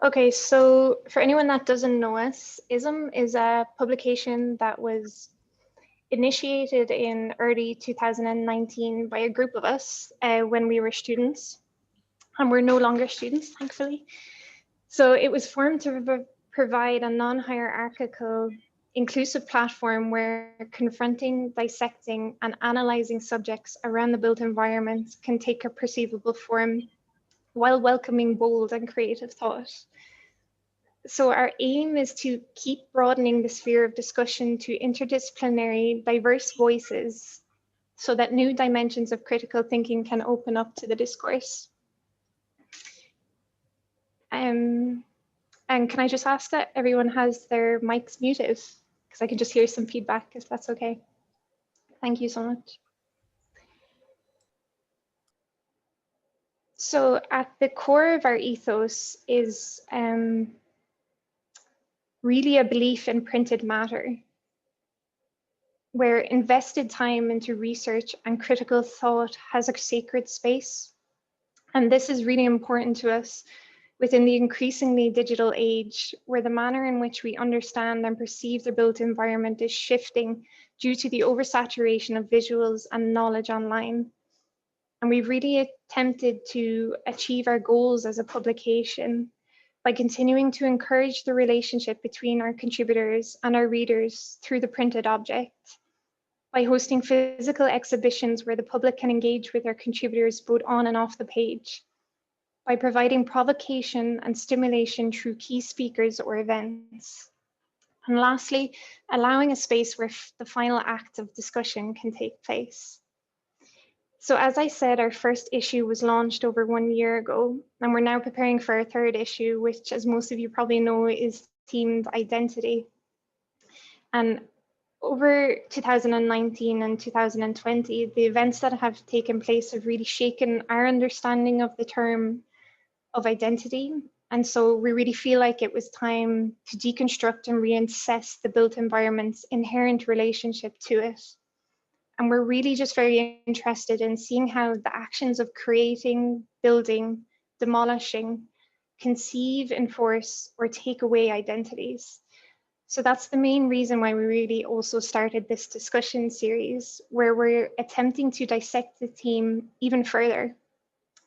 Okay, so for anyone that doesn't know us, ISM is a publication that was initiated in early 2019 by a group of us when we were students, and we're no longer students, thankfully. So it was formed to provide a non-hierarchical, inclusive platform where confronting, dissecting, and analyzing subjects around the built environment can take a perceivable form while welcoming bold and creative thought. So our aim is to keep broadening the sphere of discussion to interdisciplinary, diverse voices so that new dimensions of critical thinking can open up to the discourse. And can I just ask that everyone has their mics muted? Because I can just hear some feedback, if that's okay. Thank you so much. So at the core of our ethos is really a belief in printed matter, where invested time into research and critical thought has a sacred space. And this is really important to us within the increasingly digital age, where the manner in which we understand and perceive the built environment is shifting due to the oversaturation of visuals and knowledge online. And we've really attempted to achieve our goals as a publication by continuing to encourage the relationship between our contributors and our readers through the printed object, by hosting physical exhibitions where the public can engage with our contributors both on and off the page, by providing provocation and stimulation through key speakers or events, and lastly, allowing a space where the final act of discussion can take place. So as I said, our first issue was launched over 1 year ago, and we're now preparing for our third issue, which, as most of you probably know, is themed identity. And over 2019 and 2020, the events that have taken place have really shaken our understanding of the term of identity. And so we really feel like it was time to deconstruct and reassess the built environment's inherent relationship to it. And we're really just very interested in seeing how the actions of creating, building, demolishing, conceive, enforce, or take away identities. So that's the main reason why we really also started this discussion series, where we're attempting to dissect the theme even further.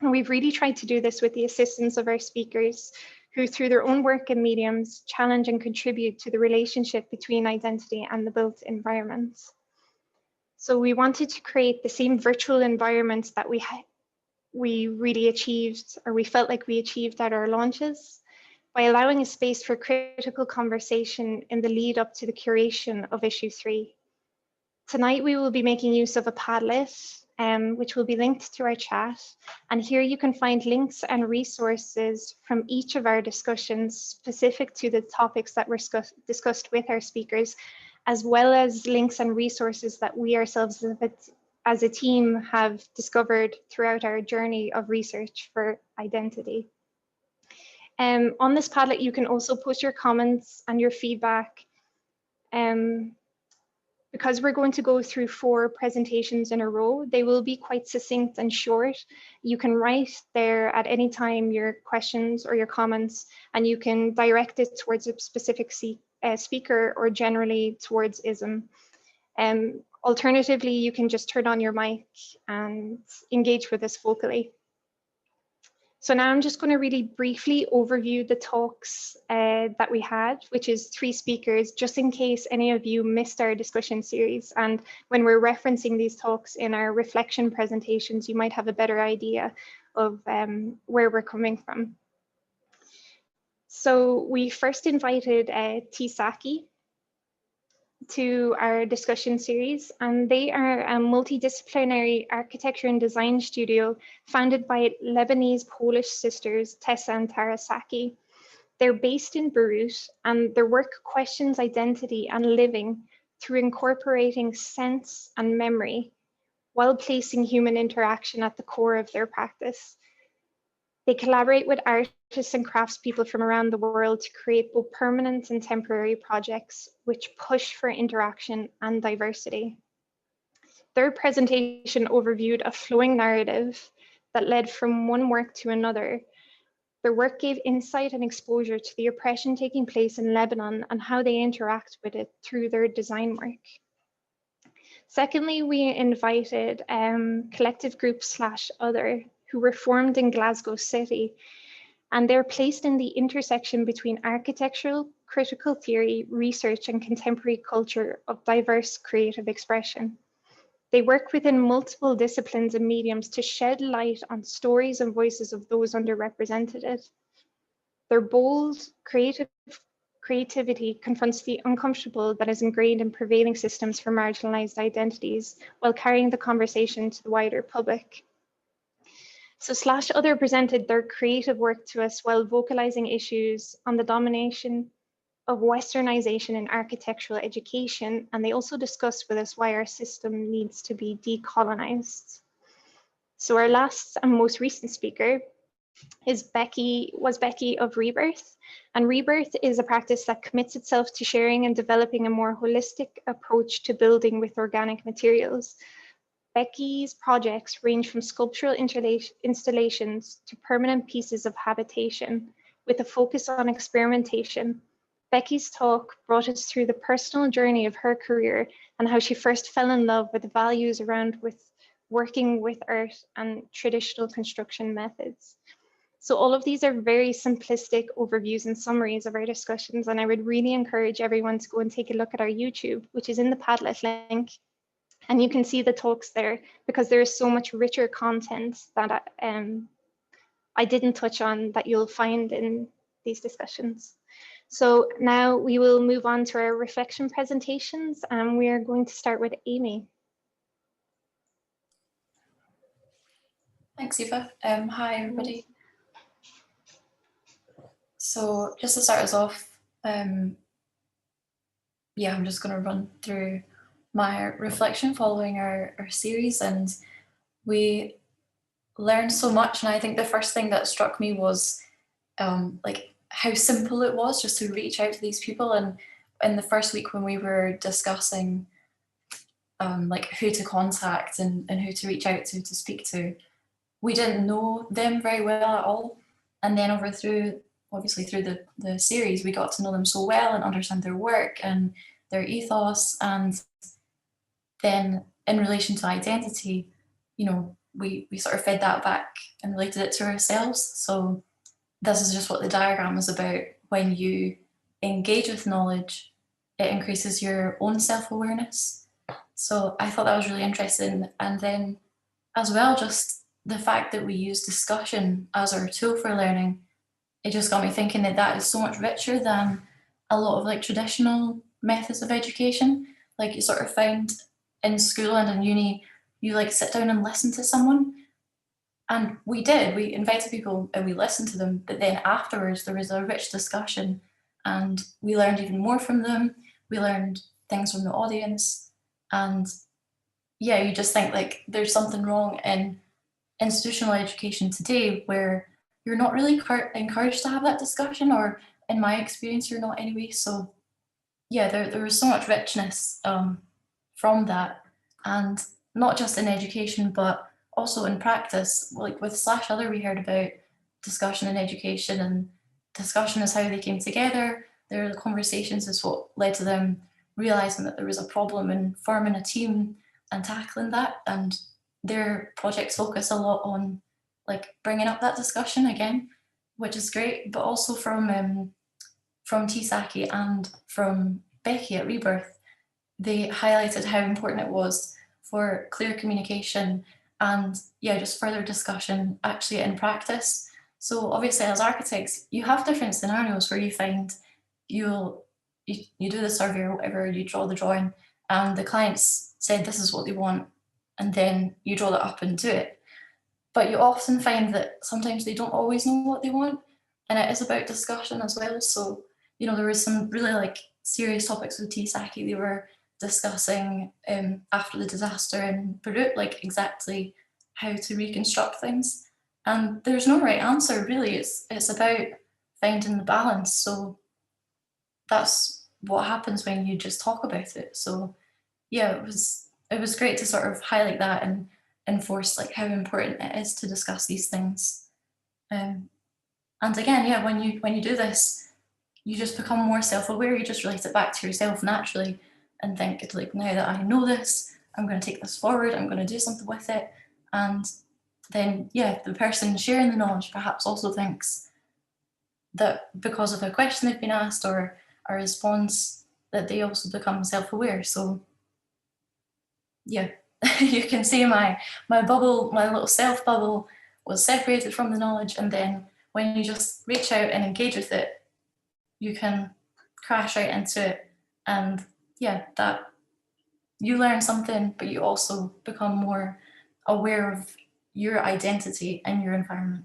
And we've really tried to do this with the assistance of our speakers, who through their own work and mediums challenge and contribute to the relationship between identity and the built environment. So we wanted to create the same virtual environment that we really achieved, or we felt like we achieved at our launches, by allowing a space for critical conversation in the lead up to the curation of issue 3. Tonight, we will be making use of a Padlet, which will be linked to our chat. And here you can find links and resources from each of our discussions specific to the topics that were discussed with our speakers, as well as links and resources that we ourselves as a team have discovered throughout our journey of research for identity. On this Padlet, you can also post your comments and your feedback. Because we're going to go through 4 presentations in a row, they will be quite succinct and short. You can write there at any time your questions or your comments, and you can direct it towards a specific speaker or generally towards ISM. Alternatively, you can just turn on your mic and engage with us vocally. So now I'm just going to really briefly overview the talks that we had, which is 3 speakers, just in case any of you missed our discussion series. And when we're referencing these talks in our reflection presentations, you might have a better idea of where we're coming from. So we first invited T-Saki to our discussion series, and they are a multidisciplinary architecture and design studio founded by Lebanese Polish sisters Tessa and Tara Saki. They're based in Beirut, and their work questions identity and living through incorporating sense and memory while placing human interaction at the core of their practice. They collaborate with artists and craftspeople from around the world to create both permanent and temporary projects which push for interaction and diversity. Their presentation overviewed a flowing narrative that led from one work to another, Their work gave insight and exposure to the oppression taking place in Lebanon and how they interact with it through their design work. Secondly, we invited collective groups / other who were formed in Glasgow City, and they're placed in the intersection between architectural, critical theory, research, and contemporary culture of diverse creative expression. They work within multiple disciplines and mediums to shed light on stories and voices of those underrepresented. Their bold, creativity confronts the uncomfortable that is ingrained in prevailing systems for marginalized identities while carrying the conversation to the wider public. So / other presented their creative work to us while vocalizing issues on the domination of Westernization in architectural education, and they also discussed with us why our system needs to be decolonized. So our last and most recent speaker was Becky of Rebirth, and Rebirth is a practice that commits itself to sharing and developing a more holistic approach to building with organic materials. Becky's projects range from sculptural installations to permanent pieces of habitation with a focus on experimentation. Becky's talk brought us through the personal journey of her career and how she first fell in love with the values around working with art and traditional construction methods. So all of these are very simplistic overviews and summaries of our discussions, and I would really encourage everyone to go and take a look at our YouTube, which is in the Padlet link, and you can see the talks there because there is so much richer content that I didn't touch on that you'll find in these discussions. So now we will move on to our reflection presentations, and we are going to start with Amy. Thanks, Eva. Hi, everybody. So just to start us off, I'm just going to run through my reflection following our series, and we learned so much. And I think the first thing that struck me was like how simple it was just to reach out to these people. And in the first week when we were discussing like who to contact and who to reach out to speak to, we didn't know them very well at all. And then obviously through the series, we got to know them so well and understand their work and their ethos. And then in relation to identity, you know, we sort of fed that back and related it to ourselves. So this is just what the diagram is about. When you engage with knowledge, it increases your own self-awareness. So I thought that was really interesting. And then as well, just the fact that we use discussion as our tool for learning, it just got me thinking that is so much richer than a lot of like traditional methods of education. Like you sort of find in school and in uni, you like sit down and listen to someone. And we invited people and we listened to them, but then afterwards there was a rich discussion and we learned even more from them. We learned things from the audience. And yeah, you just think like there's something wrong in institutional education today where you're not really encouraged to have that discussion, or in my experience, you're not anyway. So yeah, there was so much richness from that, and not just in education, but also in practice. Like with / other, we heard about discussion in education, and discussion is how they came together. Their conversations is what led to them realizing that there was a problem and forming a team and tackling that. And their projects focus a lot on like bringing up that discussion again, which is great. But also from T-Saki and from Becky at Rebirth, they highlighted how important it was for clear communication and just further discussion actually in practice. So obviously as architects, you have different scenarios where you find you do the survey or whatever, you draw the drawing and the clients said this is what they want, and then you draw that up and do it. But you often find that sometimes they don't always know what they want, and it is about discussion as well. So, you know, there was some really like serious topics with T-Saki. They were discussing after the disaster in Beirut, like exactly how to reconstruct things. And there's no right answer, really. It's about finding the balance. So that's what happens when you just talk about it. So yeah, it was great to sort of highlight that and enforce like how important it is to discuss these things. And again, yeah, when you do this, you just become more self-aware. You just relate it back to yourself naturally and think, it's like, now that I know this, I'm going to take this forward, I'm going to do something with it. And then, yeah, the person sharing the knowledge perhaps also thinks that because of a question they've been asked or a response, that they also become self-aware. So yeah, you can see my bubble, my little self bubble was separated from the knowledge, and then when you just reach out and engage with it, you can crash right into it, and yeah, that you learn something, but you also become more aware of your identity and your environment.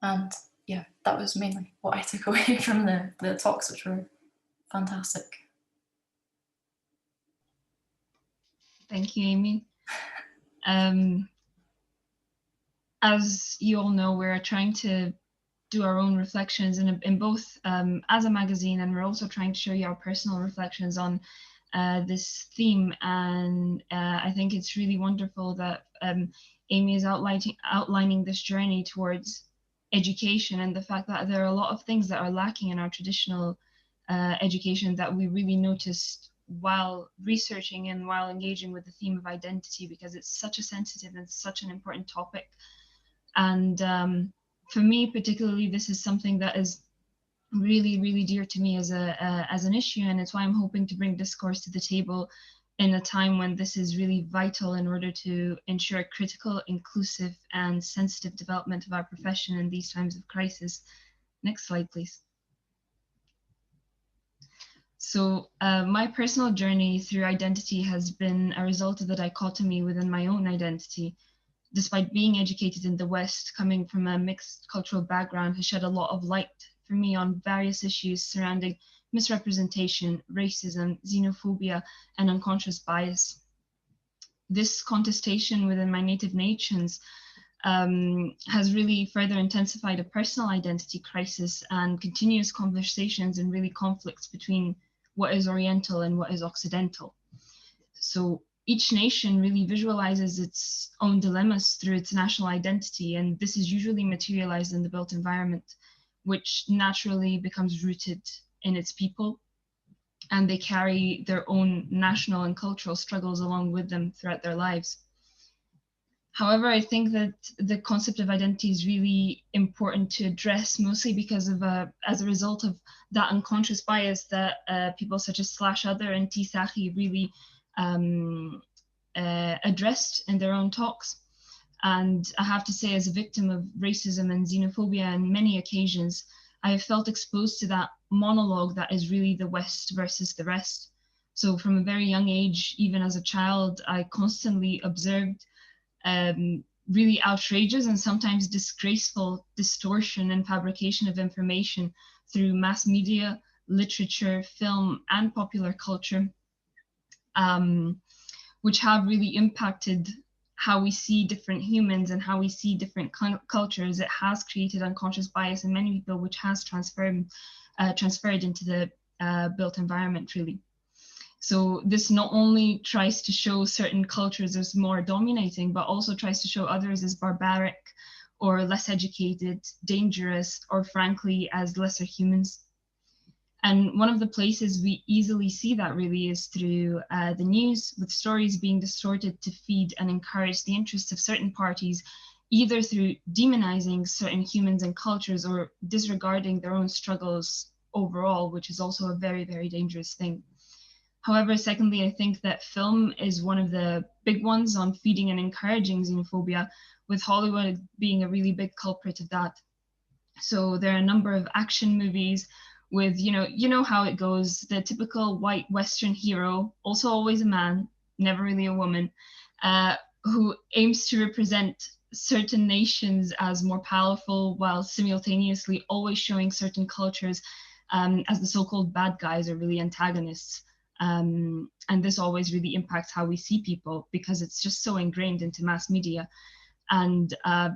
And yeah, that was mainly what I took away from the talks, which were fantastic. Thank you, Amy. As you all know, we're trying to do our own reflections in both as a magazine, and we're also trying to show you our personal reflections on this theme. And I think it's really wonderful that Amy is outlining this journey towards education, and the fact that there are a lot of things that are lacking in our traditional education that we really noticed while researching and while engaging with the theme of identity, because it's such a sensitive and such an important topic. And for me particularly, this is something that is really, really dear to me as an issue, and it's why I'm hoping to bring discourse to the table in a time when this is really vital in order to ensure critical, inclusive, and sensitive development of our profession in these times of crisis. Next slide, please. So my personal journey through identity has been a result of the dichotomy within my own identity. Despite being educated in the West, coming from a mixed cultural background has shed a lot of light for me on various issues surrounding misrepresentation, racism, xenophobia, and unconscious bias. This contestation within my native nations has really further intensified a personal identity crisis and continuous conversations and really conflicts between what is Oriental and what is Occidental. So each nation really visualizes its own dilemmas through its national identity, and this is usually materialized in the built environment, which naturally becomes rooted in its people, and they carry their own national and cultural struggles along with them throughout their lives. However, I think that the concept of identity is really important to address, mostly because of as a result of that unconscious bias that people such as /other and T-Sahi really addressed in their own talks. And I have to say, as a victim of racism and xenophobia on many occasions, I have felt exposed to that monologue that is really the West versus the rest. So from a very young age, even as a child, I constantly observed really outrageous and sometimes disgraceful distortion and fabrication of information through mass media, literature, film, and popular culture, which have really impacted how we see different humans and how we see different cultures. It has created unconscious bias in many people, which has transferred into the built environment, really. So this not only tries to show certain cultures as more dominating, but also tries to show others as barbaric or less educated, dangerous, or frankly, as lesser humans. And one of the places we easily see that really is through the news, with stories being distorted to feed and encourage the interests of certain parties, either through demonizing certain humans and cultures or disregarding their own struggles overall, which is also a very, very dangerous thing. However, secondly, I think that film is one of the big ones on feeding and encouraging xenophobia, with Hollywood being a really big culprit of that. So there are a number of action movies with, you know how it goes, the typical white Western hero, also always a man, never really a woman, who aims to represent certain nations as more powerful while simultaneously always showing certain cultures as the so-called bad guys or really antagonists. And this always really impacts how we see people because it's just so ingrained into mass media. And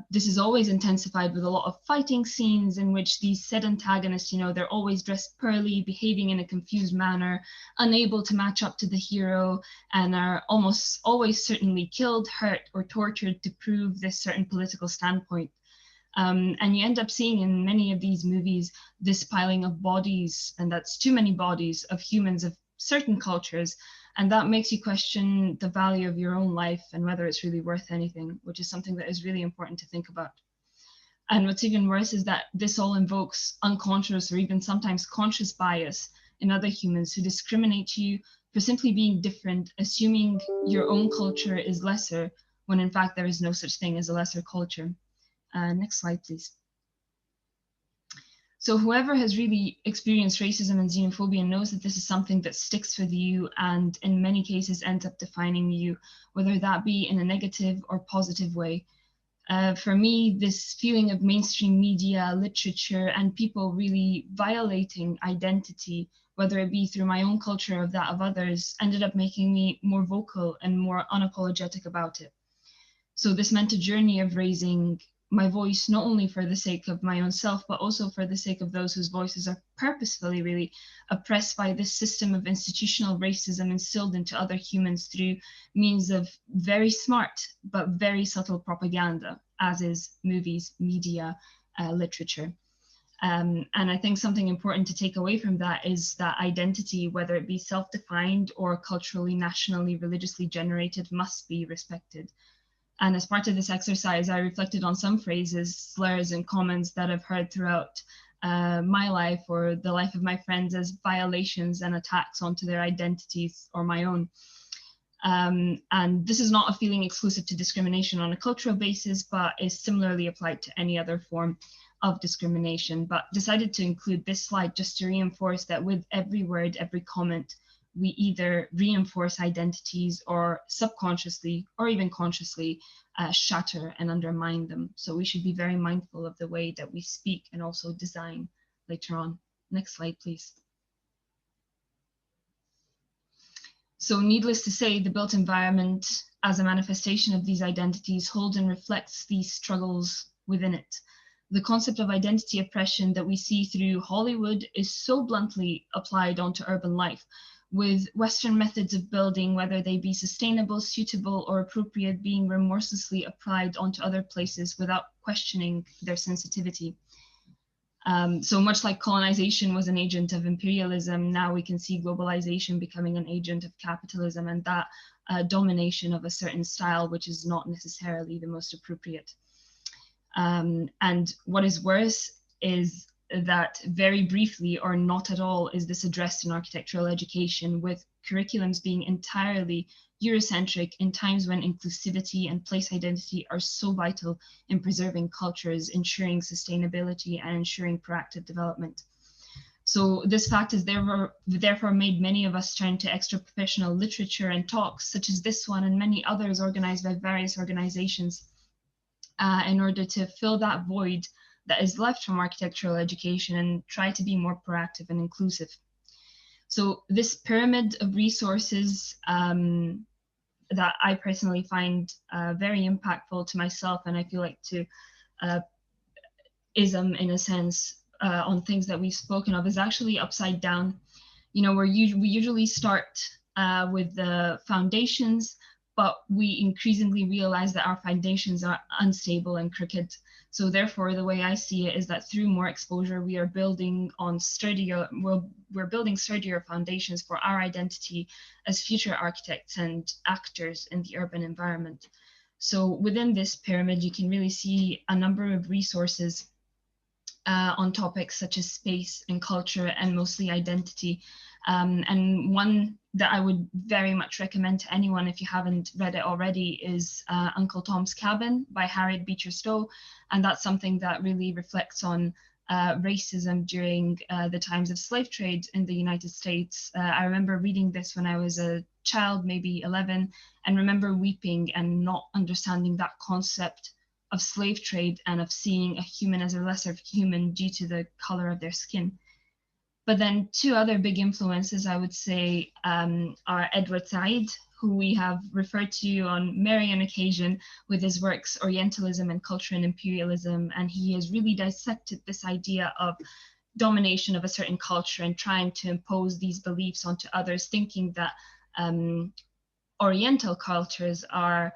this is always intensified with a lot of fighting scenes in which these said antagonists, they're always dressed pearly, behaving in a confused manner, unable to match up to the hero, and are almost always certainly killed, hurt, or tortured to prove this certain political standpoint. And you end up seeing in many of these movies this piling of bodies, and that's too many bodies of humans of certain cultures. And that makes you question the value of your own life and whether it's really worth anything, which is something that is really important to think about. And what's even worse is that this all invokes unconscious or even sometimes conscious bias in other humans who discriminate you for simply being different, assuming your own culture is lesser, when in fact there is no such thing as a lesser culture. Next slide, please. So whoever has really experienced racism and xenophobia knows that this is something that sticks with you and in many cases ends up defining you, whether that be in a negative or positive way. For me, this feeling of mainstream media, literature, and people really violating identity, whether it be through my own culture or that of others, ended up making me more vocal and more unapologetic about it. So this meant a journey of raising my voice, not only for the sake of my own self, but also for the sake of those whose voices are purposefully really oppressed by this system of institutional racism instilled into other humans through means of very smart, but very subtle propaganda, as is movies, media, literature. And I think something important to take away from that is that identity, whether it be self-defined or culturally, nationally, religiously generated, must be respected. And as part of this exercise, I reflected on some phrases, slurs, and comments that I've heard throughout my life or the life of my friends as violations and attacks onto their identities or my own. And this is not a feeling exclusive to discrimination on a cultural basis, but is similarly applied to any other form of discrimination. But decided to include this slide just to reinforce that with every word, every comment, we either reinforce identities or subconsciously or even consciously shatter and undermine them. So we should be very mindful of the way that we speak and also design later on. Next slide, please. So needless to say, the built environment as a manifestation of these identities holds and reflects these struggles within it. The concept of identity oppression that we see through Hollywood is so bluntly applied onto urban life, with Western methods of building, whether they be sustainable, suitable, or appropriate, being remorselessly applied onto other places without questioning their sensitivity. So much like colonization was an agent of imperialism, now we can see globalization becoming an agent of capitalism and that domination of a certain style, which is not necessarily the most appropriate. And what is worse is that very briefly or not at all is this addressed in architectural education, with curriculums being entirely Eurocentric in times when inclusivity and place identity are so vital in preserving cultures, ensuring sustainability and ensuring proactive development. So this fact has therefore made many of us turn to extra professional literature and talks such as this one and many others organized by various organizations in order to fill that void that is left from architectural education and try to be more proactive and inclusive. So this pyramid of resources that I personally find very impactful to myself, and I feel like to ism in a sense on things that we've spoken of, is actually upside down. You know, we usually start with the foundations, but we increasingly realize that our foundations are unstable and crooked. So therefore, the way I see it is that through more exposure, we are building on we're building sturdier foundations for our identity as future architects and actors in the urban environment. So within this pyramid, you can really see a number of resources on topics such as space and culture and mostly identity. And one that I would very much recommend to anyone if you haven't read it already is Uncle Tom's Cabin by Harriet Beecher Stowe. And that's something that really reflects on racism during the times of slave trade in the United States. I remember reading this when I was a child, maybe 11, and remember weeping and not understanding that concept of slave trade and of seeing a human as a lesser human due to the color of their skin. But then two other big influences, I would say, are Edward Said, who we have referred to on many an occasion with his works Orientalism and Culture and Imperialism. And he has really dissected this idea of domination of a certain culture and trying to impose these beliefs onto others, thinking that Oriental cultures are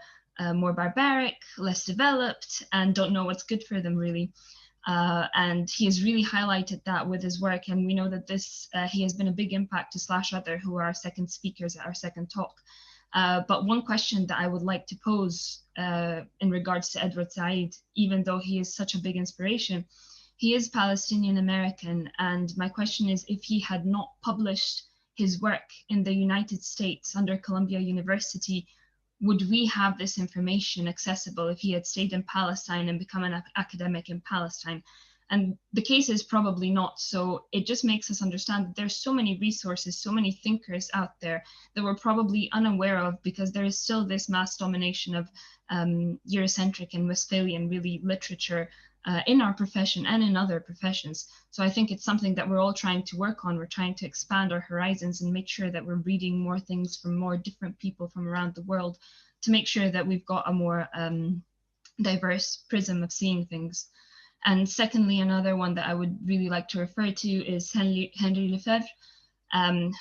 more barbaric, less developed, and don't know what's good for them really. And he has really highlighted that with his work, and we know that this he has been a big impact to /other, who are our second speakers at our second talk. But one question that I would like to pose in regards to Edward Said, even though he is such a big inspiration, he is Palestinian American, and my question is, if he had not published his work in the United States under Columbia University, would we have this information accessible if he had stayed in Palestine and become an academic in Palestine? And the case is probably not. So it just makes us understand that there's so many resources, so many thinkers out there that we're probably unaware of, because there is still this mass domination of Eurocentric and Westphalian really literature in our profession and in other professions. So I think it's something that we're all trying to work on. We're trying to expand our horizons and make sure that we're reading more things from more different people from around the world to make sure that we've got a more diverse prism of seeing things. And secondly, another one that I would really like to refer to is Henry Lefebvre,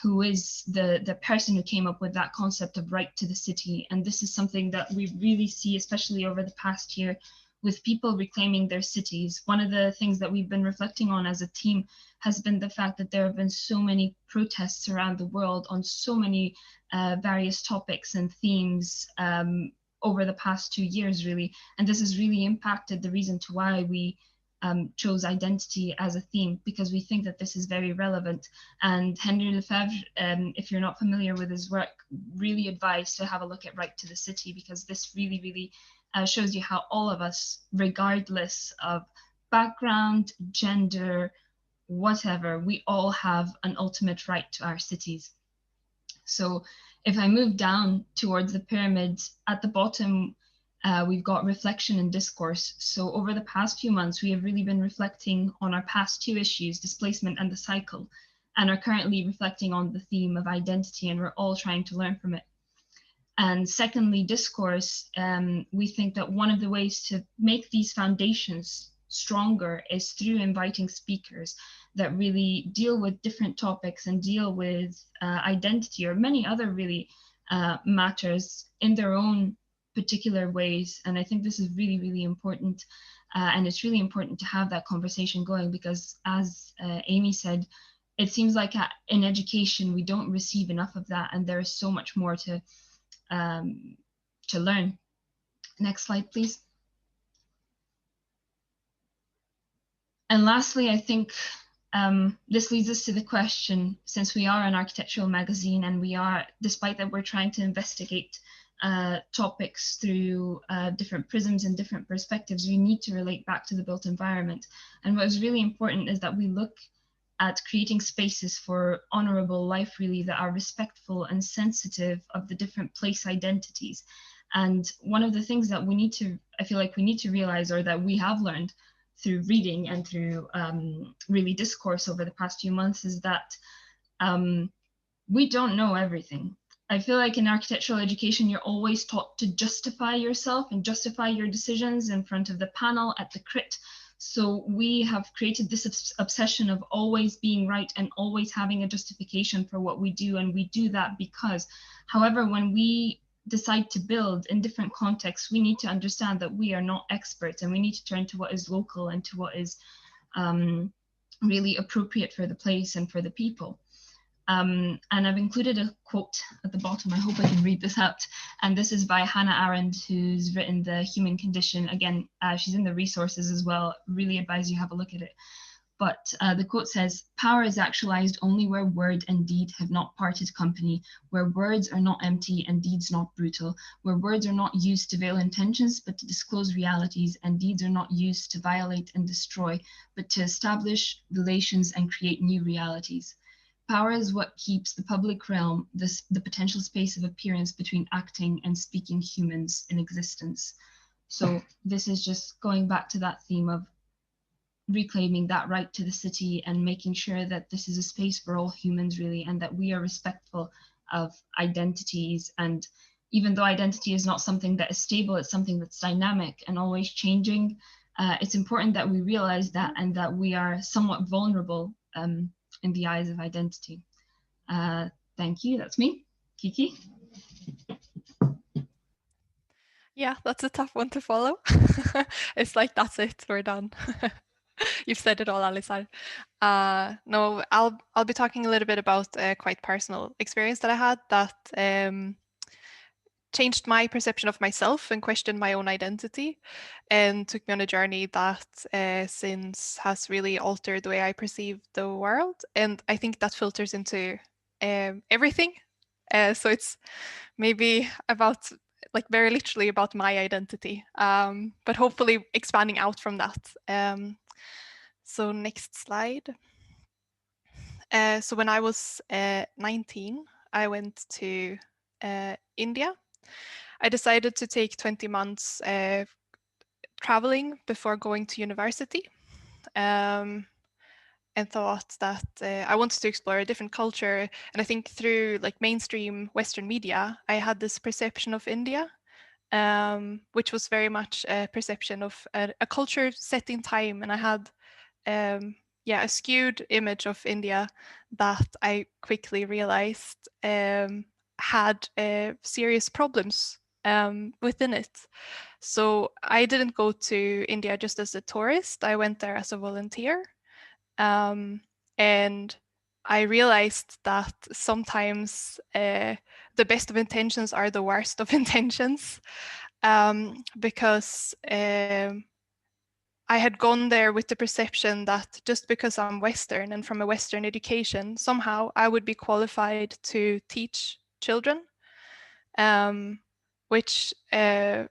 who is the person who came up with that concept of right to the city. And this is something that we really see, especially over the past year, with people reclaiming their cities. One of the things that we've been reflecting on as a team has been the fact that there have been so many protests around the world on so many various topics and themes over the past 2 years, really. And this has really impacted the reason to why we chose identity as a theme, because we think that this is very relevant. And Henry Lefebvre, if you're not familiar with his work, really advise to have a look at Right to the City, because this really, really shows you how all of us, regardless of background, gender, whatever, we all have an ultimate right to our cities. So if I move down towards the pyramid, at the bottom, we've got reflection and discourse. So over the past few months, we have really been reflecting on our past 2 issues, displacement and the cycle, and are currently reflecting on the theme of identity, and we're all trying to learn from it. And secondly, discourse, we think that one of the ways to make these foundations stronger is through inviting speakers that really deal with different topics and deal with identity or many other really matters in their own particular ways. And I think this is really, really important. And it's really important to have that conversation going, because as Amy said, it seems like in education, we don't receive enough of that. And there is so much more to learn. Next slide, please. And lastly, I think this leads us to the question, since we are an architectural magazine and we are, despite that we're trying to investigate topics through different prisms and different perspectives, we need to relate back to the built environment. And what is really important is that we look at creating spaces for honorable life, really, that are respectful and sensitive of the different place identities. And one of the things that we need to, I feel like we need to realize, or that we have learned through reading and through really discourse over the past few months, is that we don't know everything. I feel like in architectural education, you're always taught to justify yourself and justify your decisions in front of the panel at the crit. So we have created this obsession of always being right and always having a justification for what we do. And we do that because, however, when we decide to build in different contexts, we need to understand that we are not experts, and we need to turn to what is local and to what is really appropriate for the place and for the people. And I've included a quote at the bottom. I hope I can read this out. And this is by Hannah Arendt, who's written The Human Condition. Again, she's in the resources as well. Really advise you have a look at it. But the quote says, "Power is actualized only where word and deed have not parted company, where words are not empty and deeds not brutal, where words are not used to veil intentions, but to disclose realities, and deeds are not used to violate and destroy, but to establish relations and create new realities. Power is what keeps the public realm, the potential space of appearance between acting and speaking humans in existence." So this is just going back to that theme of reclaiming that right to the city and making sure that this is a space for all humans, really, and that we are respectful of identities. And even though identity is not something that is stable, it's something that's dynamic and always changing, it's important that we realize that, and that we are somewhat vulnerable in the eyes of identity. Thank you, that's me. Kiki? Yeah, that's a tough one to follow. It's like, that's it, we're done. You've said it all, Alisar. No, I'll be talking a little bit about a quite personal experience that I had that changed my perception of myself and questioned my own identity, and took me on a journey that since has really altered the way I perceive the world. And I think that filters into everything. So it's maybe about, like, very literally about my identity, but hopefully expanding out from that. So next slide. So when I was 19, I went to India. I decided to take 20 months traveling before going to university, and thought that I wanted to explore a different culture. And I think through like mainstream Western media, I had this perception of India, which was very much a perception of a culture set in time. And I had a skewed image of India that I quickly realized had serious problems within it. So I didn't go to India just as a tourist. I went there as a volunteer. And I realized that sometimes the best of intentions are the worst of intentions, because I had gone there with the perception that just because I'm Western and from a Western education, somehow I would be qualified to teach children, which as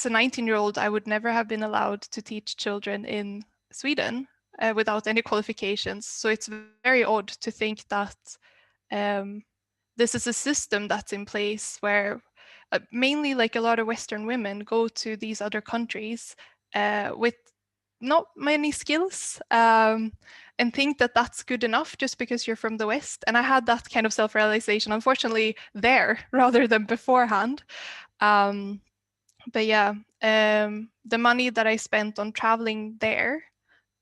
a 19-year-old, I would never have been allowed to teach children in Sweden without any qualifications. So it's very odd to think that this is a system that's in place where mainly like a lot of Western women go to these other countries with not many skills, and think that that's good enough just because you're from the West. And I had that kind of self-realization, unfortunately, there rather than beforehand. But yeah, the money that I spent on traveling there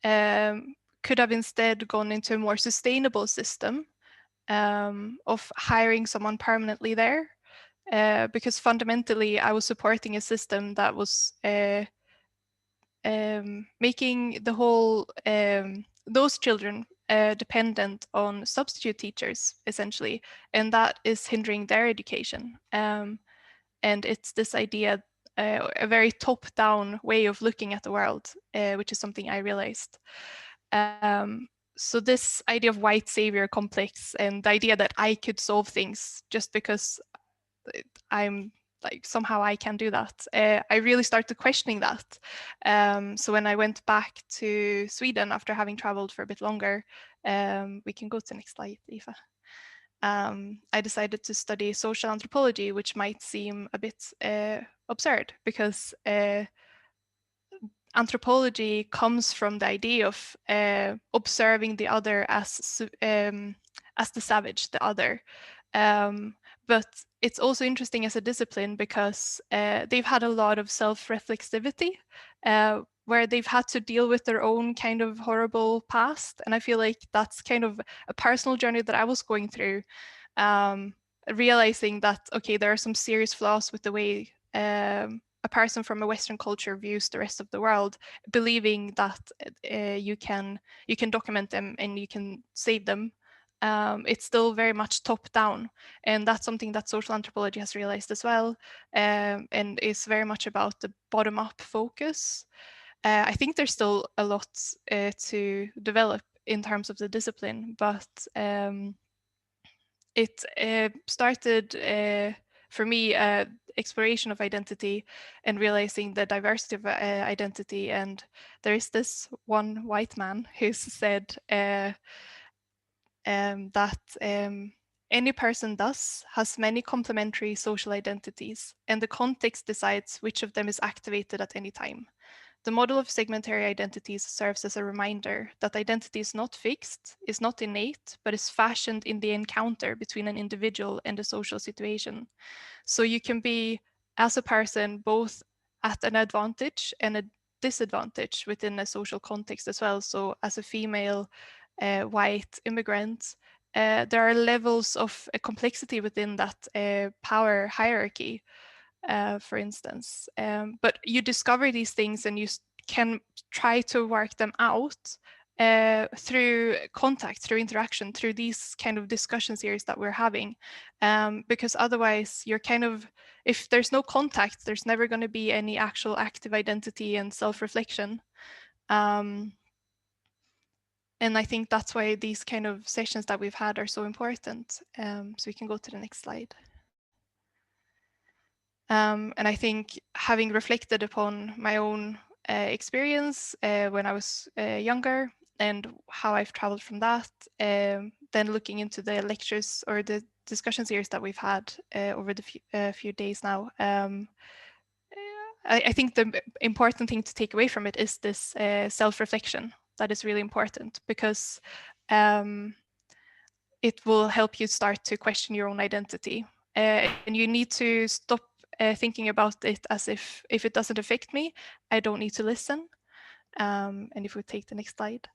could have instead gone into a more sustainable system of hiring someone permanently there, because fundamentally I was supporting a system that was making the whole those children dependent on substitute teachers, essentially, and that is hindering their education. And it's this idea, a very top-down way of looking at the world, which is something I realized. So this idea of white savior complex and the idea that I could solve things just because I'm like, somehow I can do that. I really started questioning that. So when I went back to Sweden after having traveled for a bit longer, we can go to the next slide, Eva. I decided to study social anthropology, which might seem a bit absurd because anthropology comes from the idea of observing the other as the savage, the other. But it's also interesting as a discipline because they've had a lot of self-reflexivity, where they've had to deal with their own kind of horrible past. And I feel like that's kind of a personal journey that I was going through, realizing that, okay, there are some serious flaws with the way a person from a Western culture views the rest of the world, believing that you can document them and you can save them. It's still very much top down, and that's something that social anthropology has realized as well, and is very much about the bottom up focus. I think there's still a lot to develop in terms of the discipline, but it started for me exploration of identity and realizing the diversity of identity. And there is this one white man who's said that any person thus has many complementary social identities, and the context decides which of them is activated at any time. The model of segmentary identities serves as a reminder that identity is not fixed, is not innate, but is fashioned in the encounter between an individual and a social situation. So you can be, as a person, both at an advantage and a disadvantage within a social context as well. So as a female, white immigrant, there are levels of complexity within that power hierarchy. for instance. But you discover these things and you can try to work them out through contact, through interaction, through these kind of discussion series that we're having. Because otherwise you're kind of, if there's no contact, there's never going to be any actual active identity and self-reflection. And I think that's why these kind of sessions that we've had are so important. So we can go to the next slide. And I think having reflected upon my own experience when I was younger and how I've traveled from that, then looking into the lectures or the discussion series that we've had over the few days now, I think the important thing to take away from it is this self-reflection. That is really important, because it will help you start to question your own identity. And you need to stop thinking about it as if it doesn't affect me, I don't need to listen. And if we take the next slide,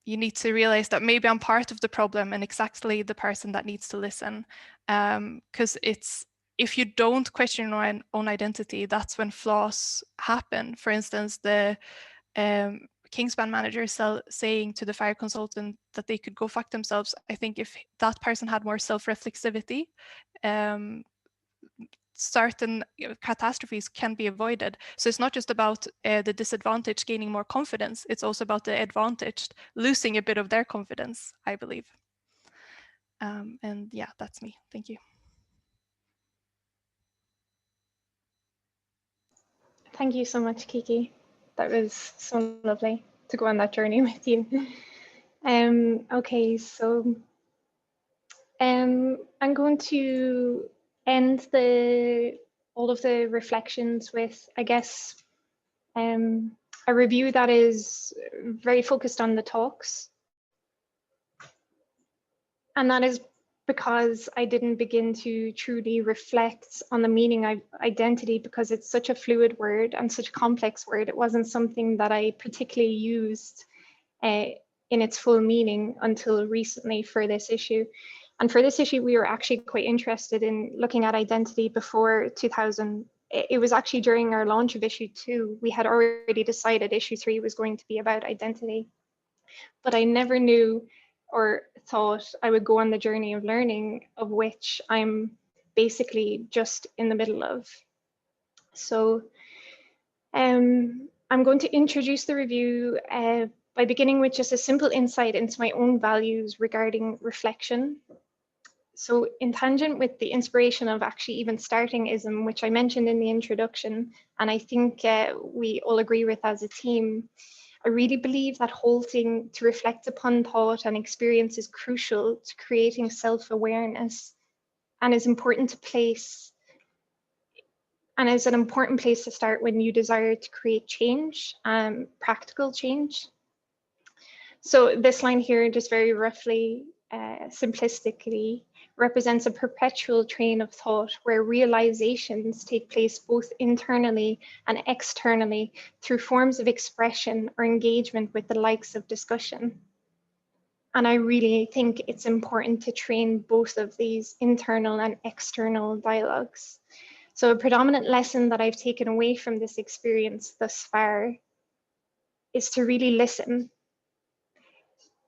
you need to realize that maybe I'm part of the problem and exactly the person that needs to listen. Because if you don't question your own identity, that's when flaws happen. For instance, the Kingspan manager saying to the fire consultant that they could go fuck themselves. I think if that person had more self-reflexivity, certain catastrophes can be avoided. So it's not just about the disadvantaged gaining more confidence, it's also about the advantaged losing a bit of their confidence, I believe. And yeah, that's me. Thank you. Thank you so much, Kiki. That was so lovely to go on that journey with you. Okay, so I'm going to end all of the reflections with, I guess, a review that is very focused on the talks. And that is because I didn't begin to truly reflect on the meaning of identity, because it's such a fluid word and such a complex word. It wasn't something that I particularly used in its full meaning until recently for this issue. And for this issue, we were actually quite interested in looking at identity before 2000. It was actually during our launch of issue 2, we had already decided issue 3 was going to be about identity. But I never knew or thought I would go on the journey of learning, of which I'm basically just in the middle of. So I'm going to introduce the review by beginning with just a simple insight into my own values regarding reflection. So in tangent with the inspiration of actually even starting ISM, which I mentioned in the introduction, and I think we all agree with as a team, I really believe that halting to reflect upon thought and experience is crucial to creating self-awareness, and is important to place, and is an important place to start when you desire to create change, practical change. So this line here, just very roughly, simplistically, represents a perpetual train of thought where realizations take place both internally and externally through forms of expression or engagement with the likes of discussion. And I really think it's important to train both of these internal and external dialogues. So a predominant lesson that I've taken away from this experience thus far is to really listen.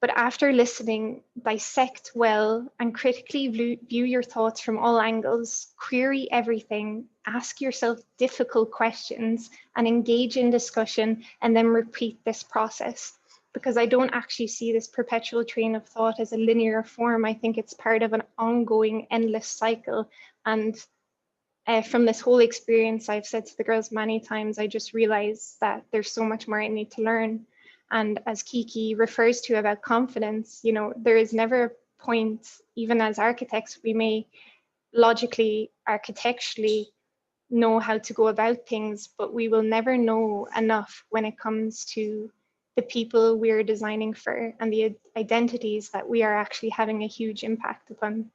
But after listening, dissect well and critically view your thoughts from all angles, query everything, ask yourself difficult questions, and engage in discussion, and then repeat this process. Because I don't actually see this perpetual train of thought as a linear form. I think it's part of an ongoing, endless cycle. And from this whole experience, I've said to the girls many times, I just realized that there's so much more I need to learn. And as Kiki refers to about confidence, you know, there is never a point, even as architects, we may logically, architecturally know how to go about things, but we will never know enough when it comes to the people we are designing for and the identities that we are actually having a huge impact upon.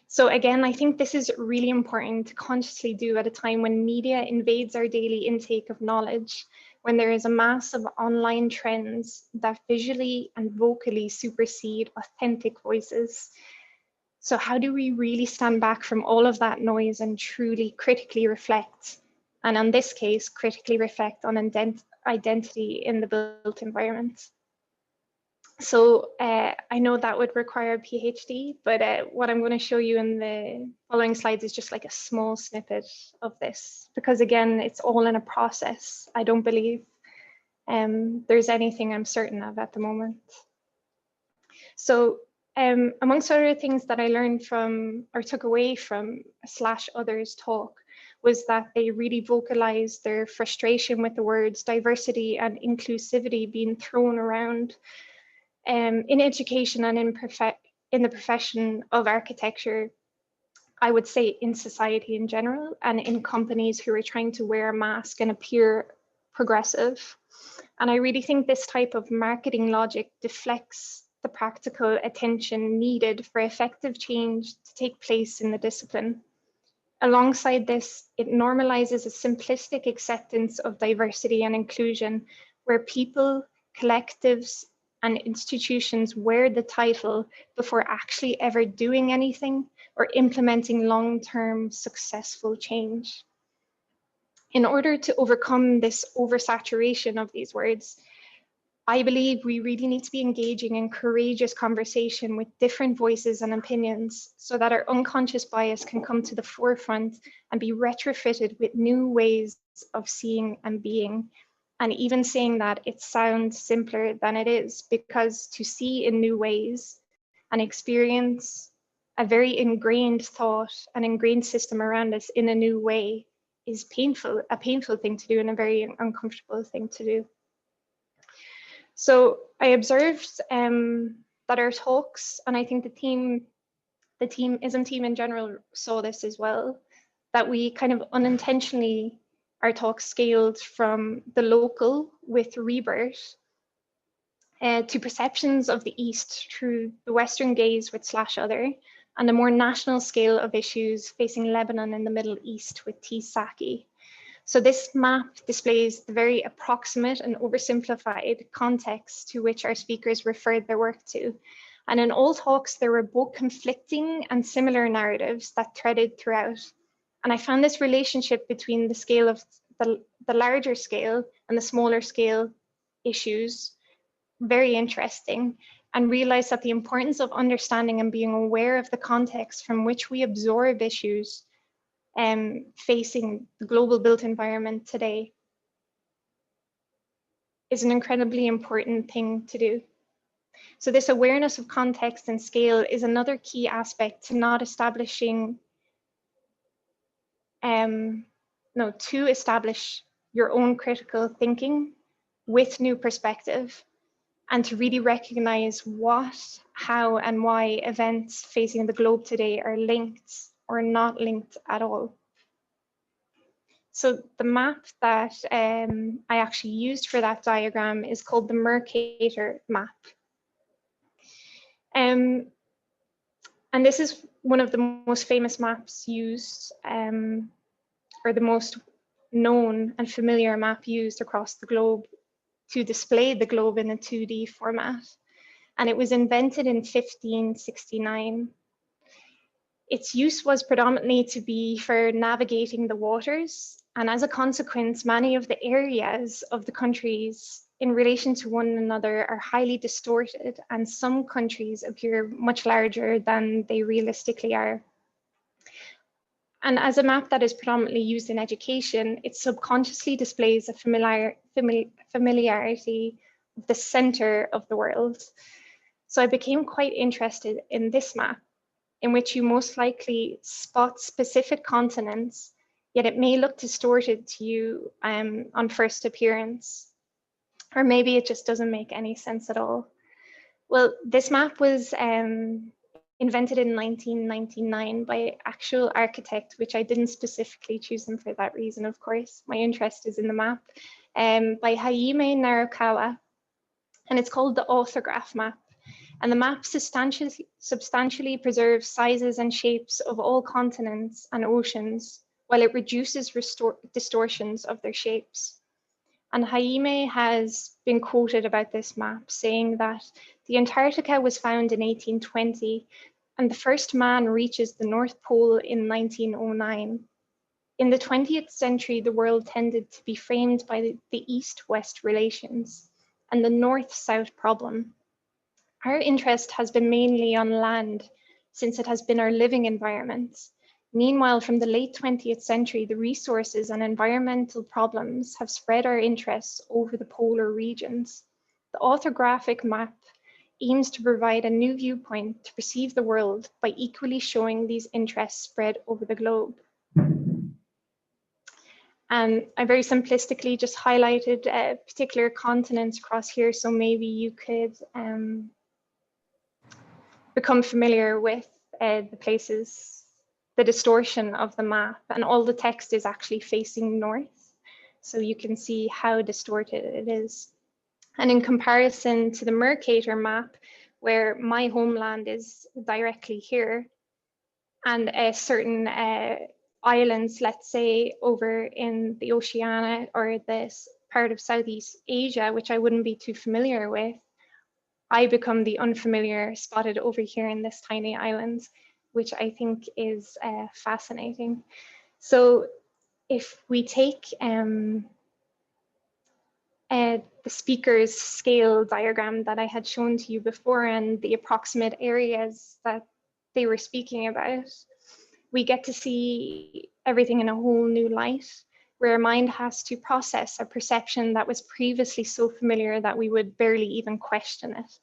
So again, I think this is really important to consciously do at a time when media invades our daily intake of knowledge, when there is a mass of online trends that visually and vocally supersede authentic voices. So how do we really stand back from all of that noise and truly critically reflect? And in this case, critically reflect on identity in the built environment. So I know that would require a PhD, but what I'm going to show you in the following slides is just like a small snippet of this, because again, it's all in a process. I don't believe there's anything I'm certain of at the moment. So amongst other things that I learned from or took away from /others talk was that they really vocalized their frustration with the words diversity and inclusivity being thrown around in education and in the profession of architecture, I would say in society in general, and in companies who are trying to wear a mask and appear progressive. And I really think this type of marketing logic deflects the practical attention needed for effective change to take place in the discipline. Alongside this, it normalizes a simplistic acceptance of diversity and inclusion, where people, collectives, and institutions wear the title before actually ever doing anything or implementing long-term successful change. In order to overcome this oversaturation of these words, I believe we really need to be engaging in courageous conversation with different voices and opinions so that our unconscious bias can come to the forefront and be retrofitted with new ways of seeing and being. And even saying that, it sounds simpler than it is, because to see in new ways and experience a very ingrained thought, an ingrained system around us in a new way is painful, a painful thing to do and a very uncomfortable thing to do. So I observed that our talks, and I think the ISM team in general saw this as well, that we kind of unintentionally, our talks scaled from the local with rebirth to perceptions of the East through the Western gaze with /other, and a more national scale of issues facing Lebanon in the Middle East with Saki. So this map displays the very approximate and oversimplified context to which our speakers referred their work to. And in all talks, there were both conflicting and similar narratives that threaded throughout. And I found this relationship between the scale of the larger scale and the smaller scale issues very interesting, and realized that the importance of understanding and being aware of the context from which we absorb issues facing the global built environment today is an incredibly important thing to do. So this awareness of context and scale is another key aspect to not establishing, to establish your own critical thinking with new perspective, and to really recognize what, how, and why events facing the globe today are linked or not linked at all. So the map that I actually used for that diagram is called the Mercator Map. And this is one of the most famous maps used, or the most known and familiar map used across the globe to display the globe in a 2D format. And it was invented in 1569. Its use was predominantly to be for navigating the waters. And as a consequence, many of the areas of the countries in relation to one another are highly distorted, and some countries appear much larger than they realistically are. And as a map that is predominantly used in education, it subconsciously displays a familiarity of the center of the world. So I became quite interested in this map, in which you most likely spot specific continents, yet it may look distorted to you on first appearance. Or maybe it just doesn't make any sense at all. Well, this map was invented in 1999 by an actual architect, which I didn't specifically choose him for that reason, of course. My interest is in the map, by Jaime Narukawa, and it's called the orthograph map. And the map substantially preserves sizes and shapes of all continents and oceans, while it reduces distortions of their shapes. And Jaime has been quoted about this map, saying that the Antarctica was found in 1820, and the first man reaches the North Pole in 1909. In the 20th century, the world tended to be framed by the East-West relations and the North-South problem. Our interest has been mainly on land, since it has been our living environment. Meanwhile, from the late 20th century, the resources and environmental problems have spread our interests over the polar regions. The orthographic map aims to provide a new viewpoint to perceive the world by equally showing these interests spread over the globe. And I very simplistically just highlighted particular continents across here, so maybe you could become familiar with the places, the distortion of the map, and all the text is actually facing north. So you can see how distorted it is. And in comparison to the Mercator map, where my homeland is directly here, and certain islands, let's say over in the Oceania or this part of Southeast Asia, which I wouldn't be too familiar with, I become the unfamiliar spotted over here in this tiny island, which I think is fascinating. So if we take the speaker's scale diagram that I had shown to you before and the approximate areas that they were speaking about, we get to see everything in a whole new light, where our mind has to process a perception that was previously so familiar that we would barely even question it.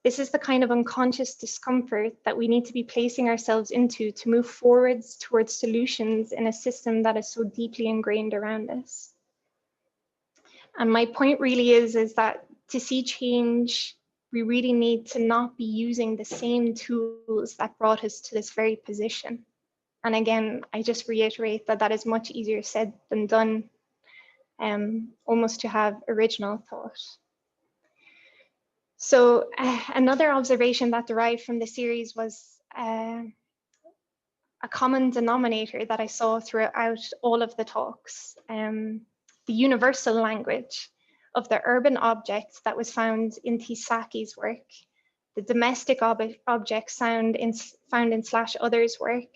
This is the kind of unconscious discomfort that we need to be placing ourselves into to move forwards towards solutions in a system that is so deeply ingrained around us. And my point really is that to see change, we really need to not be using the same tools that brought us to this very position. And again, I just reiterate that that is much easier said than done, almost to have original thought. So another observation that derived from the series was a common denominator that I saw throughout all of the talks, the universal language of the urban objects that was found in Tisaki's work, the domestic objects found in /others' work,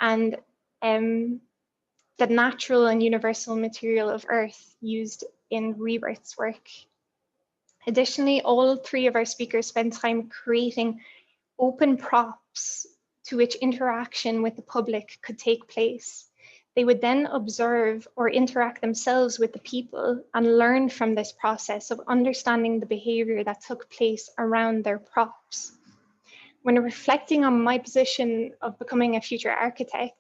and the natural and universal material of Earth used in Rebirth's work. Additionally, all three of our speakers spent time creating open props to which interaction with the public could take place. They would then observe or interact themselves with the people and learn from this process of understanding the behavior that took place around their props. When reflecting on my position of becoming a future architect,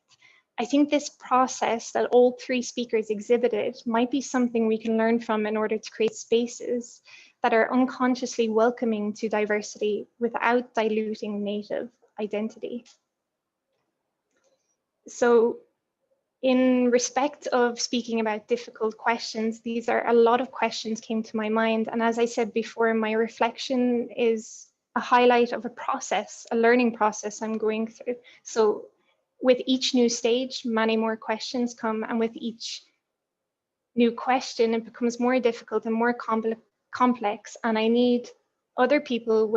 I think this process that all three speakers exhibited might be something we can learn from in order to create spaces that are unconsciously welcoming to diversity without diluting native identity. So in respect of speaking about difficult questions, these are a lot of questions came to my mind. And as I said before, my reflection is a highlight of a process, a learning process I'm going through. So with each new stage, many more questions come, and with each new question, it becomes more difficult and more complex, and I need other people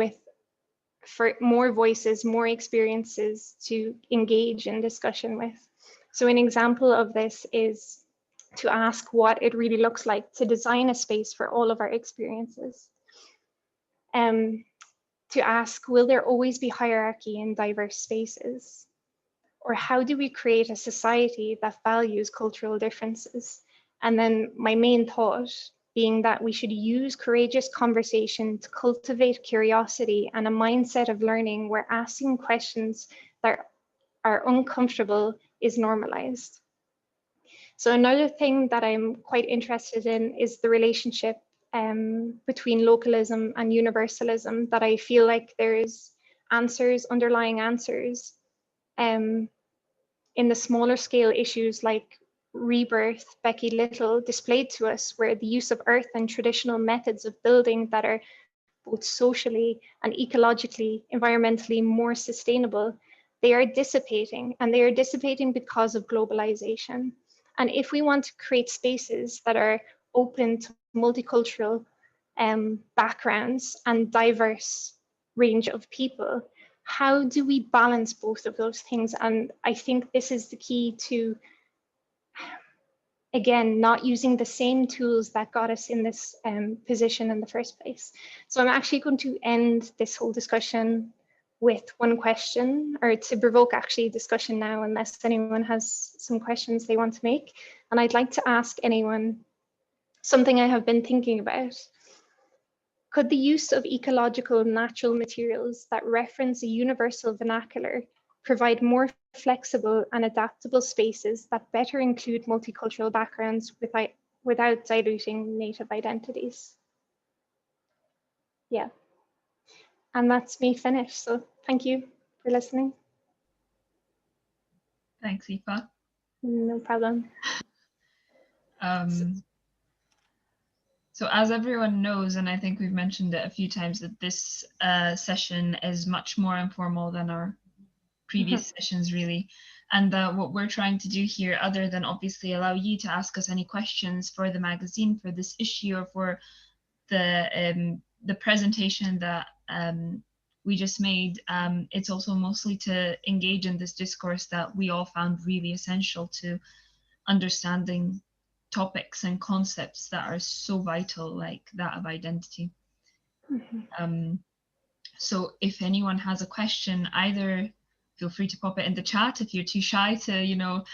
for more voices, more experiences to engage in discussion with. So an example of this is to ask what it really looks like to design a space for all of our experiences. To ask, will there always be hierarchy in diverse spaces? Or how do we create a society that values cultural differences? And then my main thought being that we should use courageous conversation to cultivate curiosity and a mindset of learning where asking questions that are uncomfortable is normalized. So another thing that I'm quite interested in is the relationship between localism and universalism, that I feel like there's underlying answers in the smaller scale issues like Rebirth, Becky Little displayed to us, where the use of earth and traditional methods of building that are both socially and ecologically, environmentally more sustainable, they are dissipating, and they are dissipating because of globalization. And if we want to create spaces that are open to multicultural backgrounds and diverse range of people, how do we balance both of those things? And I think this is the key to, again, not using the same tools that got us in this position in the first place. So I'm actually going to end this whole discussion with one question, or to provoke actually discussion now, unless anyone has some questions they want to make. And I'd like to ask anyone something I have been thinking about. Could the use of ecological natural materials that reference a universal vernacular provide more flexible and adaptable spaces that better include multicultural backgrounds without diluting native identities? Yeah, and that's me finished. So thank you for listening. Thanks, Aoife. No problem. So as everyone knows, and I think we've mentioned it a few times, that this session is much more informal than our previous sessions, really. And what we're trying to do here, other than obviously allow you to ask us any questions for the magazine, for this issue, or for the presentation that we just made, it's also mostly to engage in this discourse that we all found really essential to understanding topics and concepts that are so vital, like that of identity. So if anyone has a question, either feel free to pop it in the chat if you're too shy to,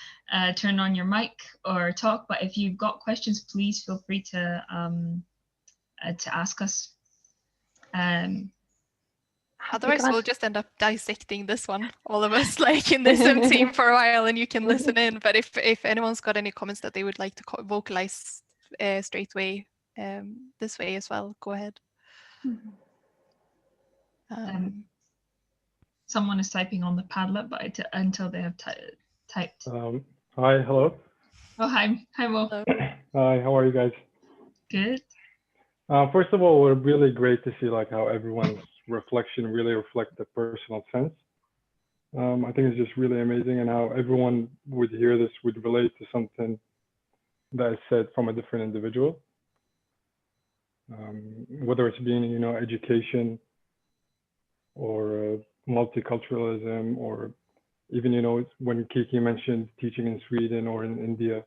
turn on your mic or talk. But if you've got questions, please feel free to ask us. Otherwise, we'll just end up dissecting this one, all of us, like in the same team for a while, and you can listen in. But if anyone's got any comments that they would like to vocalize straight away this way as well, go ahead. Someone is typing on the Padlet, but until they have typed. Hi, hello. Oh, hi, Will. Hello. Hi, how are you guys? Good. First of all, we're really great to see like how everyone's reflection really reflects the personal sense. I think it's just really amazing, and how everyone would hear this would relate to something that is said from a different individual. Whether it's being, education, or multiculturalism, or even, when Kiki mentioned teaching in Sweden or in India,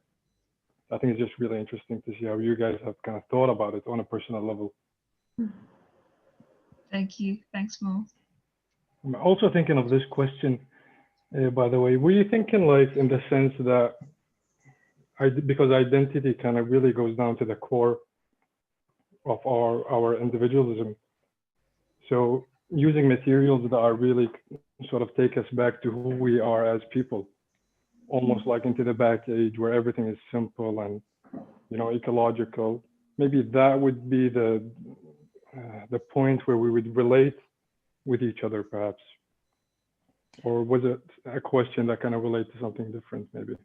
I think it's just really interesting to see how you guys have kind of thought about it on a personal level. Thank you. Thanks, Mo. I'm also thinking of this question, by the way. Were you thinking like in the sense that, because identity kind of really goes down to the core of our individualism. So using materials that are really sort of take us back to who we are as people, almost like into the back age where everything is simple and, ecological. Maybe that would be the point where we would relate with each other, perhaps. Or was it a question that kind of relates to something different, maybe?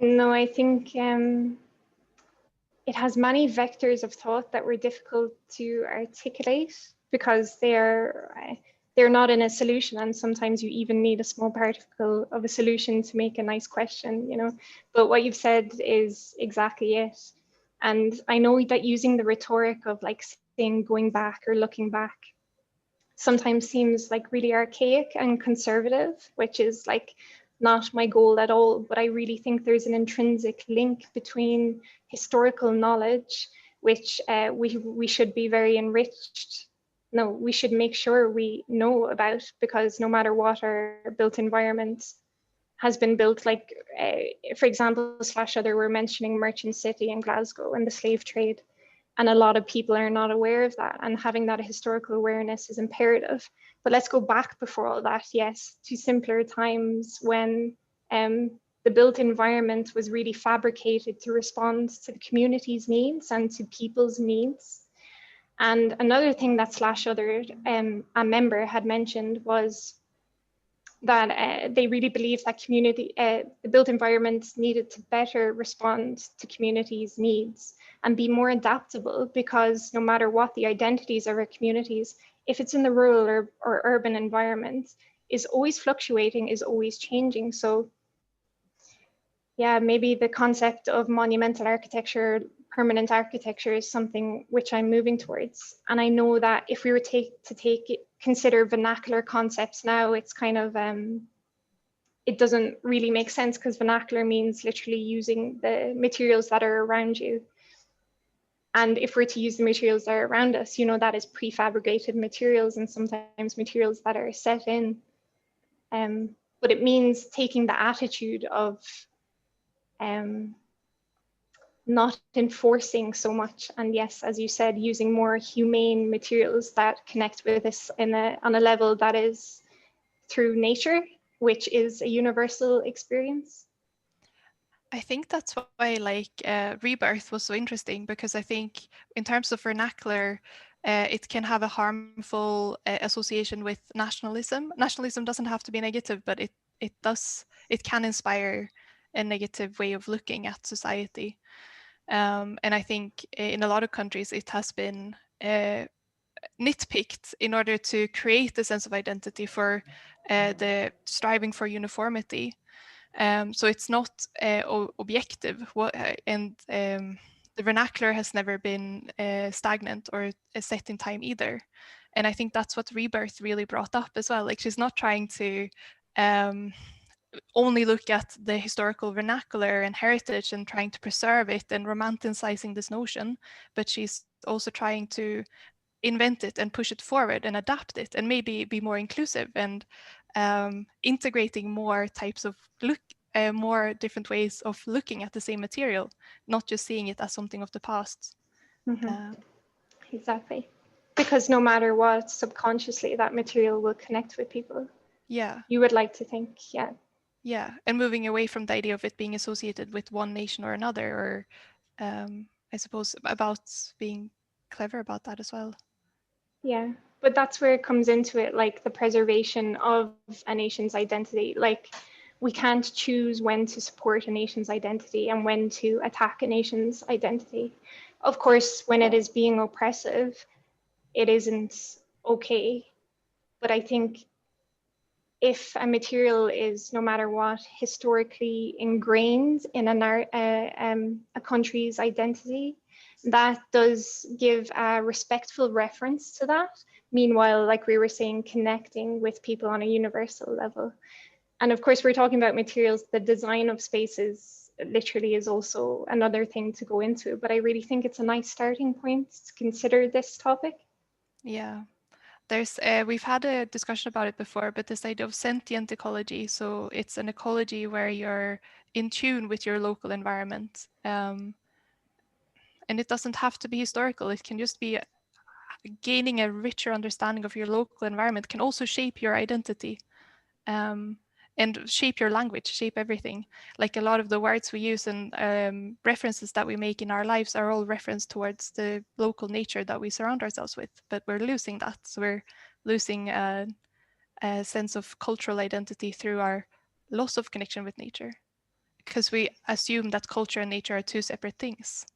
No, I think it has many vectors of thought that were difficult to articulate because they're not in a solution, and sometimes you even need a small particle of a solution to make a nice question, But what you've said is exactly it. And I know that using the rhetoric of like saying going back or looking back sometimes seems like really archaic and conservative, which is like not my goal at all. But I really think there's an intrinsic link between historical knowledge, which we should be very enriched. No, we should make sure we know about, because no matter what our built environment has been built, like, for example, /other were mentioning Merchant City in Glasgow and the slave trade. And a lot of people are not aware of that, and having that historical awareness is imperative. But let's go back before all that, yes, to simpler times when the built environment was really fabricated to respond to the community's needs and to people's needs. And another thing that /other, a member, had mentioned was that they really believed that the built environment needed to better respond to communities' needs and be more adaptable, because no matter what the identities of our communities, if it's in the rural or urban environment, is always fluctuating, is always changing. So yeah, maybe the concept of monumental architecture permanent architecture is something which I'm moving towards. And I know that if we were consider vernacular concepts now, it's kind of, it doesn't really make sense, because vernacular means literally using the materials that are around you. And if we're to use the materials that are around us, you know, that is prefabricated materials and sometimes materials that are set in. But it means taking the attitude of not enforcing so much. And yes, as you said, using more humane materials that connect with us on a level that is through nature, which is a universal experience. I think that's why rebirth was so interesting, because I think in terms of vernacular, it can have a harmful association with nationalism. Nationalism doesn't have to be negative, but it can inspire a negative way of looking at society. And I think in a lot of countries it has been nitpicked in order to create a sense of identity for the striving for uniformity. So it's not objective, and the vernacular has never been stagnant or set in time either. And I think that's what Rebirth really brought up as well. Like, she's not trying to only look at the historical vernacular and heritage and trying to preserve it and romanticizing this notion, but she's also trying to invent it and push it forward and adapt it and maybe be more inclusive and integrating more types of more different ways of looking at the same material, not just seeing it as something of the past. Exactly. Because no matter what, subconsciously that material will connect with people. Yeah. You would like to think, yeah. Yeah, and moving away from the idea of it being associated with one nation or another, or I suppose about being clever about that as well. Yeah, but that's where it comes into it, like the preservation of a nation's identity. Like, we can't choose when to support a nation's identity and when to attack a nation's identity. Of course, when it is being oppressive, it isn't okay. But I think if a material is, no matter what, historically ingrained in a country's identity, that does give a respectful reference to that. Meanwhile, like we were saying, connecting with people on a universal level. And of course, we're talking about materials. The design of spaces literally is also another thing to go into. But I really think it's a nice starting point to consider this topic. Yeah. There's we've had a discussion about it before, but this idea of sentient ecology. So it's an ecology where you're in tune with your local environment. And it doesn't have to be historical. It can just be gaining a richer understanding of your local environment can also shape your identity and shape your language, shape everything. Like, a lot of the words we use and references that we make in our lives are all referenced towards the local nature that we surround ourselves with, but we're losing that. So we're losing a sense of cultural identity through our loss of connection with nature, because we assume that culture and nature are two separate things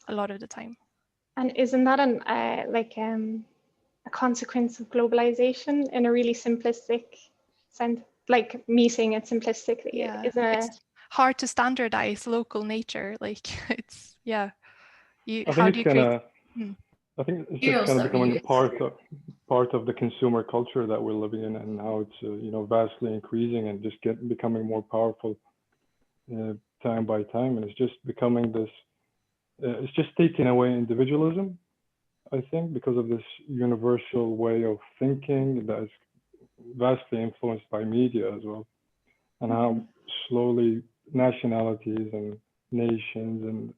a lot of the time. And isn't that a consequence of globalization in a really simplistic sense? Like, me saying it simplistically, Yeah, it's hard to standardize local nature. Like, it's, yeah. I think it's just kind of becoming part of the consumer culture that we're living in, and now it's vastly increasing and just becoming more powerful time by time, and it's just becoming this. It's just taking away individualism, I think, because of this universal way of thinking that is vastly influenced by media as well, and how slowly nationalities and nations and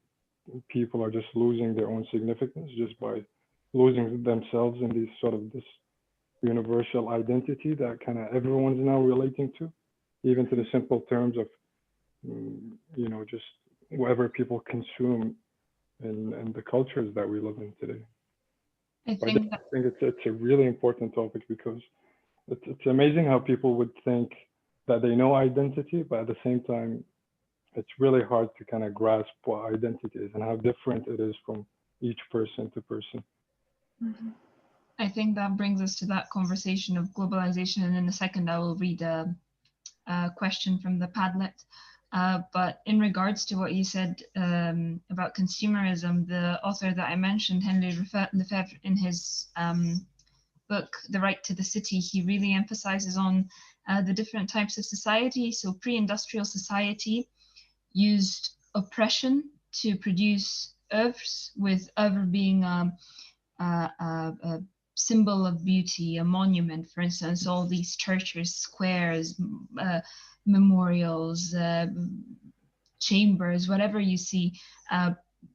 people are just losing their own significance just by losing themselves in this universal identity that kind of everyone's now relating to, even to the simple terms of just whatever people consume in the cultures that we live in today. I think it's a really important topic, because it's amazing how people would think that they know identity, but at the same time, it's really hard to kind of grasp what identity is and how different it is from each person to person. Mm-hmm. I think that brings us to that conversation of globalization. And in a second, I will read a question from the Padlet. But in regards to what you said about consumerism, the author that I mentioned, Henry Lefebvre, in his book, The Right to the City, he really emphasizes on the different types of society. So pre-industrial society used oppression to produce oeuvres, with oeuvre being a symbol of beauty, a monument, for instance, all these churches, squares, memorials, chambers, whatever you see.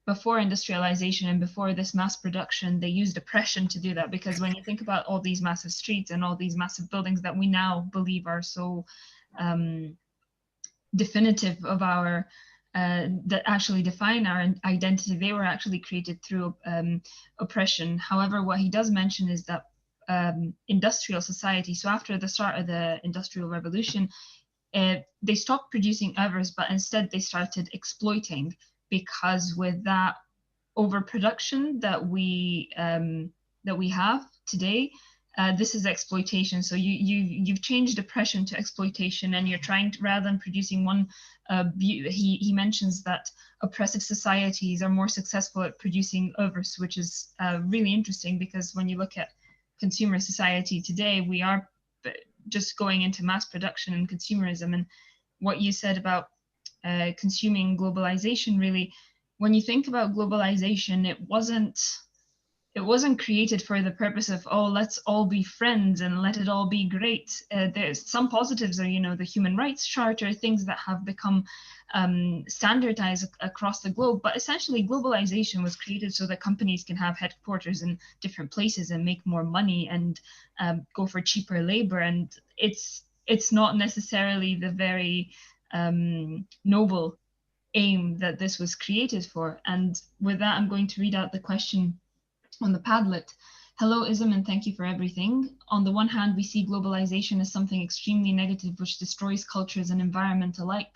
Before industrialization and before this mass production, they used oppression to do that, because when you think about all these massive streets and all these massive buildings that we now believe are so definitive of our that actually define our identity, they were actually created through oppression. However, what he does mention is that industrial society, so after the start of the Industrial Revolution, they stopped producing oeuvres, but instead they started exploiting, because with that overproduction that we have today, this is exploitation. So you've changed oppression to exploitation, and you're trying to, rather than producing one he mentions that oppressive societies are more successful at producing oeuvres, which is really interesting, because when you look at consumer society today, we are just going into mass production and consumerism. And what you said about consuming globalization, really, when you think about globalization, it wasn't created for the purpose of, oh, let's all be friends and let it all be great. There's some positives are, the Human Rights Charter, things that have become standardized across the globe. But essentially, globalization was created so that companies can have headquarters in different places and make more money and go for cheaper labor. And it's not necessarily the very noble aim that this was created for. And with that, I'm going to read out the question on the Padlet. Hello, Ism, and thank you for everything. On the one hand, we see globalization as something extremely negative, which destroys cultures and environment alike.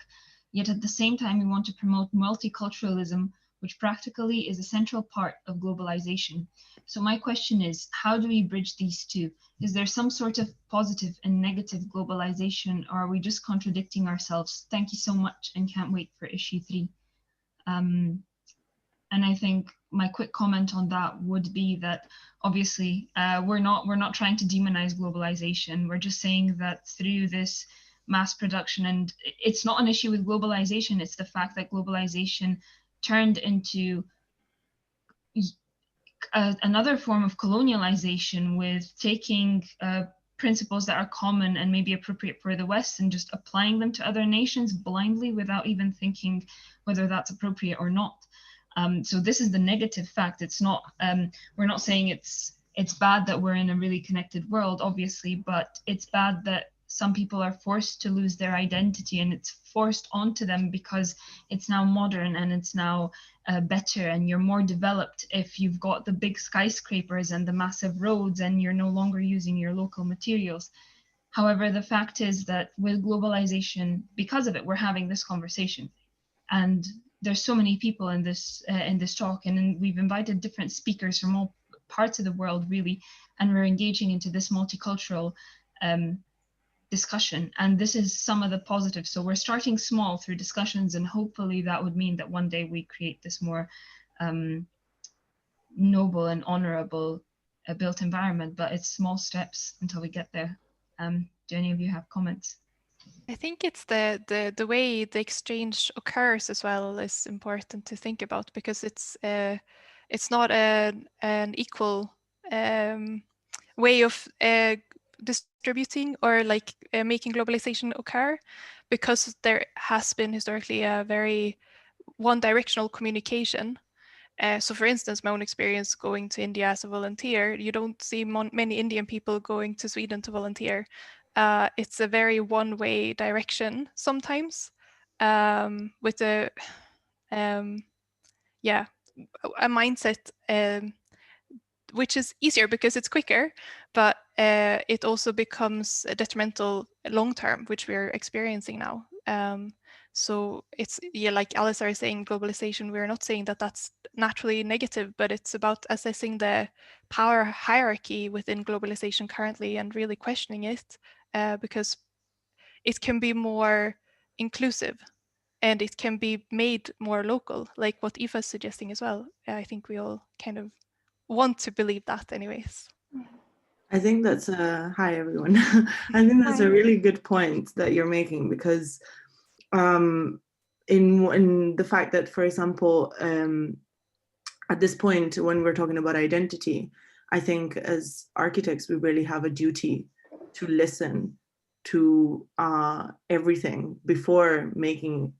Yet at the same time, we want to promote multiculturalism, which practically is a central part of globalization. So my question is, how do we bridge these two? Is there some sort of positive and negative globalization, or are we just contradicting ourselves? Thank you so much, and can't wait for issue 3. And I think my quick comment on that would be that obviously we're not trying to demonize globalization. We're just saying that through this mass production, and it's not an issue with globalization, it's the fact that globalization turned into another form of colonialization, with taking principles that are common and maybe appropriate for the West and just applying them to other nations blindly without even thinking whether that's appropriate or not. So this is the negative fact. It's not, we're not saying it's bad that we're in a really connected world, obviously, but it's bad that some people are forced to lose their identity, and it's forced onto them because it's now modern and it's now better, and you're more developed if you've got the big skyscrapers and the massive roads and you're no longer using your local materials. However, the fact is that with globalization, because of it, we're having this conversation. And there's so many people in this talk, and we've invited different speakers from all parts of the world, really, and we're engaging into this multicultural discussion. And this is some of the positives. So we're starting small through discussions, and hopefully that would mean that one day we create this more noble and honorable built environment. But it's small steps until we get there. Do any of you have comments? I think it's the way the exchange occurs as well is important to think about, because it's not an equal way of distributing or like making globalization occur, because there has been historically a very one-directional communication. So for instance, my own experience going to India as a volunteer, you don't see many Indian people going to Sweden to volunteer. It's a very one-way direction sometimes, with a mindset which is easier because it's quicker, but it also becomes detrimental long-term, which we're experiencing now. So it's, like Alice is saying, globalization, we're not saying that that's naturally negative, but it's about assessing the power hierarchy within globalization currently and really questioning it, because it can be more inclusive. and it can be made more local, like what Aoife's suggesting as well. I think we all kind of want to believe that anyways. I think that's hi everyone. I think that's a really good point that you're making, because in the fact that, for example, at this point when we're talking about identity, I think as architects we really have a duty to listen to everything before making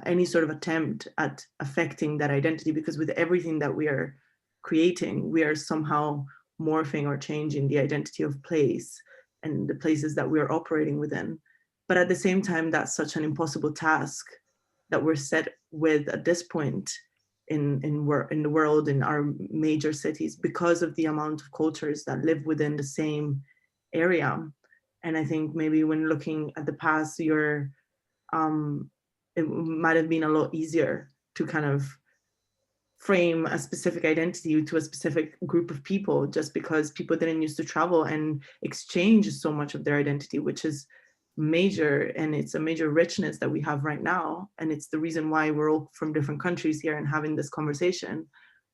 any sort of attempt at affecting that identity, because with everything that we are creating, we are somehow morphing or changing the identity of place and the places that we are operating within. But at the same time, that's such an impossible task that we're set with at this point in the world, in our major cities, because of the amount of cultures that live within the same area. And I think maybe when looking at the past, it might have been a lot easier to kind of frame a specific identity to a specific group of people, just because people didn't used to travel and exchange so much of their identity, which is major, and it's a major richness that we have right now. And it's the reason why we're all from different countries here and having this conversation,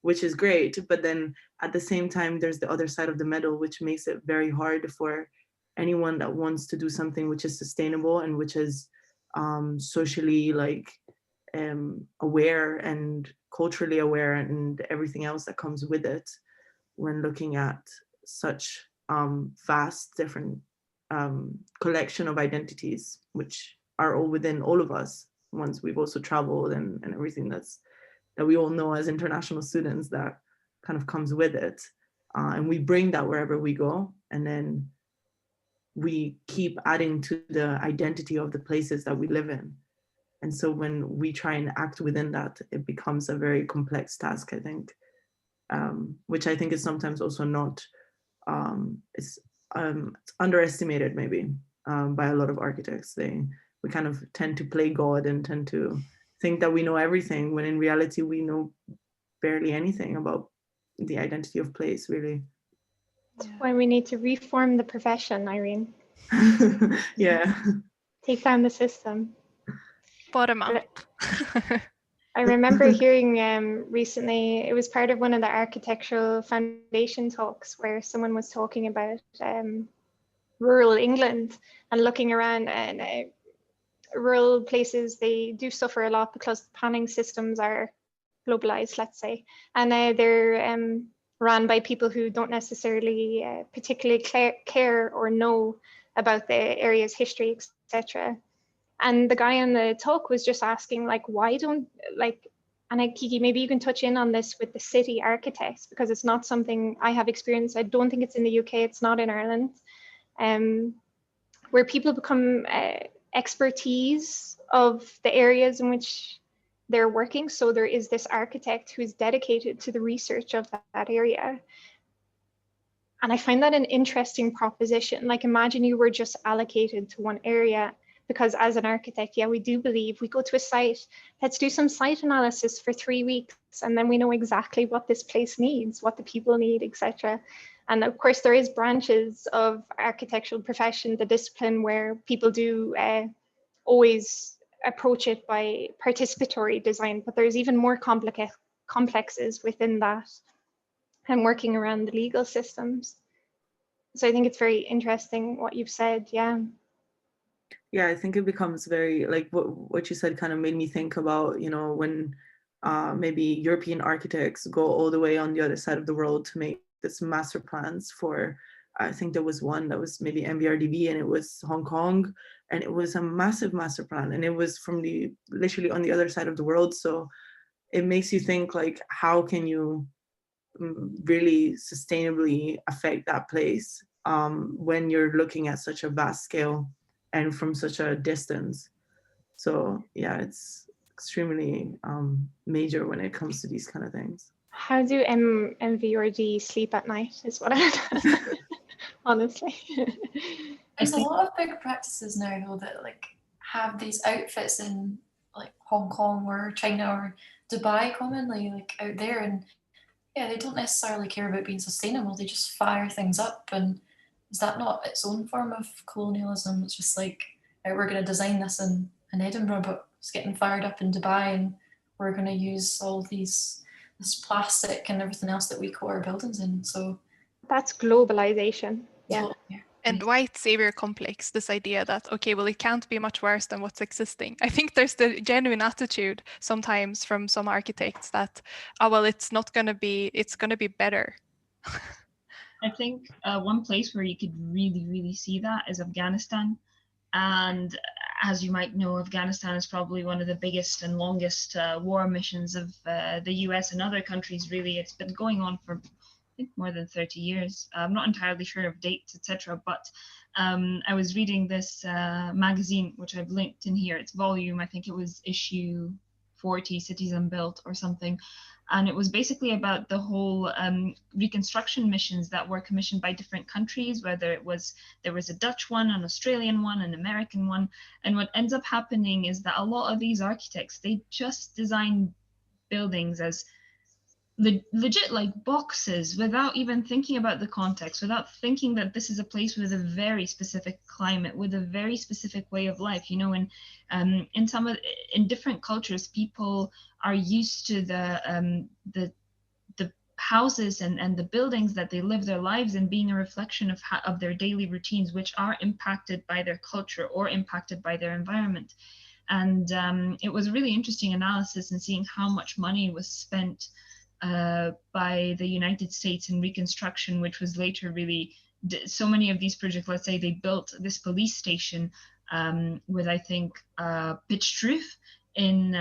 which is great. But then at the same time, there's the other side of the medal, which makes it very hard for anyone that wants to do something which is sustainable and which is socially aware and culturally aware and everything else that comes with it, when looking at such vast different collection of identities, which are all within all of us, once we've also traveled and everything that we all know as international students that kind of comes with it. And we bring that wherever we go, and then we keep adding to the identity of the places that we live in. And so when we try and act within that, it becomes a very complex task, I think, which I think is sometimes also not, it's underestimated maybe by a lot of architects. We kind of tend to play God and tend to think that we know everything, when in reality we know barely anything about the identity of place, really. That's why we need to reform the profession, Irene. Yeah. Take down the system. Bottom up. I remember hearing recently, it was part of one of the architectural foundation talks where someone was talking about rural England and looking around, and rural places, they do suffer a lot because the planning systems are globalized, let's say, and they're run by people who don't necessarily particularly care or know about the area's history, etc. And the guy on the talk was just asking, like, why don't, like, and Kiki, maybe you can touch in on this with the city architects, because it's not something I have experienced. I don't think it's in the UK, it's not in Ireland, where people become expertise of the areas in which they're working. So there is this architect who is dedicated to the research of that area. And I find that an interesting proposition. Like, imagine you were just allocated to one area, because as an architect, yeah, we do believe we go to a site, let's do some site analysis for 3 weeks, and then we know exactly what this place needs, what the people need, etc. And of course, there is branches of architectural profession, the discipline, where people do always approach it by participatory design, but there's even more complexes within that, and working around the legal systems. So I think it's very interesting what you've said. Yeah, I think it becomes very, like what you said kind of made me think about, when maybe European architects go all the way on the other side of the world to make this master plans for, I think there was one that was maybe MBRDB, and it was Hong Kong, and it was a massive master plan, and it was from literally on the other side of the world. So it makes you think, like, how can you really sustainably affect that place when you're looking at such a vast scale and from such a distance. So yeah, it's extremely major when it comes to these kind of things. How do MV or D sleep at night is what I honestly. There's a lot of big practices now though that like have these outfits in like Hong Kong or China or Dubai commonly, like out there, and yeah, they don't necessarily care about being sustainable, they just fire things up. And is that not its own form of colonialism? It's just like, we're going to design this in Edinburgh, but it's getting fired up in Dubai, and we're going to use all this plastic and everything else that we core our buildings in. So that's globalization. Yeah. And white savior complex, this idea that, okay, well, it can't be much worse than what's existing. I think there's the genuine attitude sometimes from some architects that, oh, well, it's going to be better. I think one place where you could really, really see that is Afghanistan. And as you might know, Afghanistan is probably one of the biggest and longest war missions of the US and other countries, really. It's been going on for, I think, more than 30 years. I'm not entirely sure of dates, etc. But I was reading this magazine, which I've linked in here. It's volume, I think it was issue 40, Cities Unbuilt or something. And it was basically about the whole reconstruction missions that were commissioned by different countries, whether there was a Dutch one, an Australian one, an American one. And what ends up happening is that a lot of these architects, they just design buildings as legit like boxes without even thinking about the context, without thinking that this is a place with a very specific climate, with a very specific way of life, you know. And in different cultures, people are used to the houses and the buildings that they live their lives in being a reflection of their daily routines, which are impacted by their culture or impacted by their environment. And it was a really interesting analysis in seeing how much money was spent by the United States in reconstruction, which was later really, so many of these projects, let's say they built this police station with, I think, pitched roof in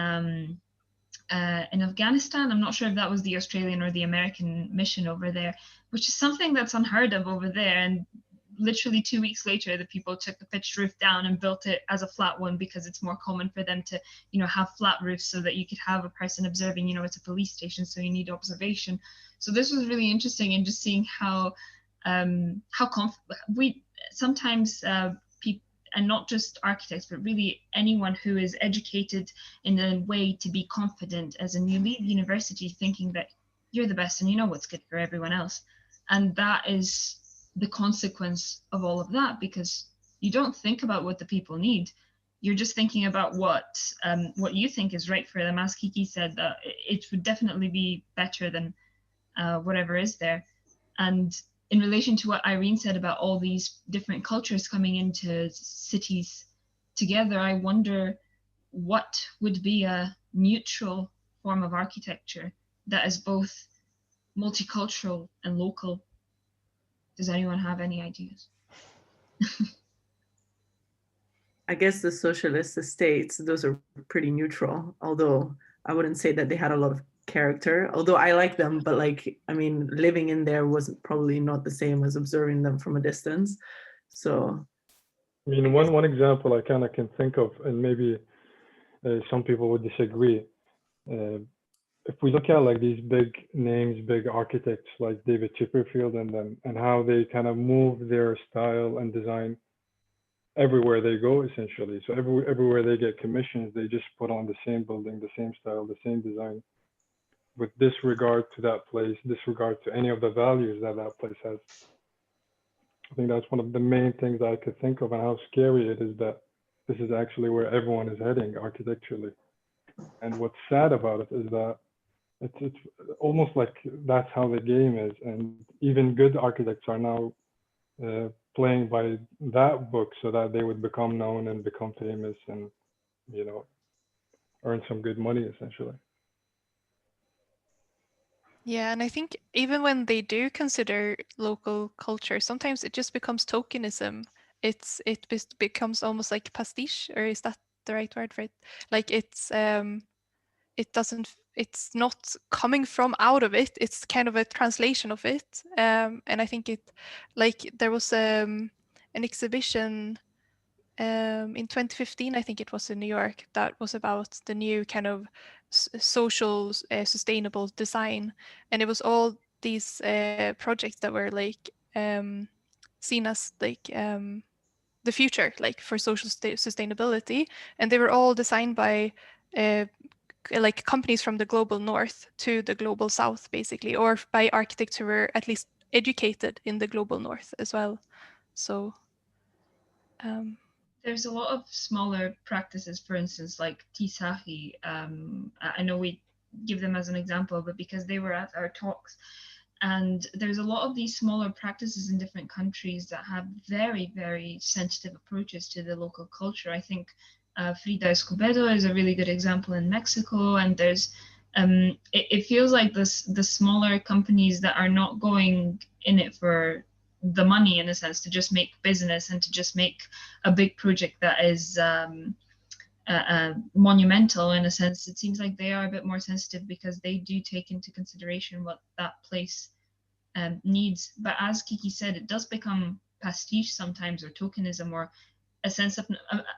Afghanistan. I'm not sure if that was the Australian or the American mission over there, which is something that's unheard of over there. And literally 2 weeks later, the people took the pitched roof down and built it as a flat one, because it's more common for them to, you know, have flat roofs so that you could have a person observing. You know, it's a police station, so you need observation. So this was really interesting, and just seeing how we sometimes people, and not just architects, but really anyone who is educated in a way to be confident, as in you leave university thinking that you're the best and you know what's good for everyone else. And that is the consequence of all of that, because you don't think about what the people need. You're just thinking about what you think is right for them. As Kiki said, it would definitely be better than whatever is there. And in relation to what Irene said about all these different cultures coming into cities together, I wonder what would be a neutral form of architecture that is both multicultural and local. Does anyone have any ideas? I guess the socialist estates, those are pretty neutral, although I wouldn't say that they had a lot of character, although I like them, but like, I mean, living in there wasn't probably not the same as observing them from a distance. So, I mean, one example I kind of can think of, and maybe some people would disagree. If we look at like these big names, big architects like David Chipperfield and how they kind of move their style and design everywhere they go, essentially. So everywhere they get commissions, they just put on the same building, the same style, the same design, with disregard to that place, disregard to any of the values that that place has. I think that's one of the main things I could think of, and how scary it is that this is actually where everyone is heading architecturally. And what's sad about it is that it's almost like that's how the game is. And even good architects are now playing by that book so that they would become known and become famous and, you know, earn some good money, essentially. Yeah, and I think even when they do consider local culture, sometimes it just becomes tokenism. It becomes almost like pastiche, or is that the right word for it? Like it's not coming from out of it. It's kind of a translation of it. And I think there was an exhibition in 2015, I think it was in New York, that was about the new kind of social sustainable design, and it was all these projects that were like seen as like the future, like for social sustainability, and they were all designed by like companies from the global north to the global south, basically, or by architects who were at least educated in the global north as well. So there's a lot of smaller practices, for instance, like Tisahi. I know we give them as an example, but because they were at our talks. And there's a lot of these smaller practices in different countries that have very, very sensitive approaches to the local culture. I think Frida Escobedo is a really good example in Mexico. And there's, it feels like the smaller companies that are not going in it for the money, in a sense, to just make business and to just make a big project that is monumental, in a sense. It seems like they are a bit more sensitive because they do take into consideration what that place needs. But as Kiki said, it does become pastiche sometimes, or tokenism, or a sense of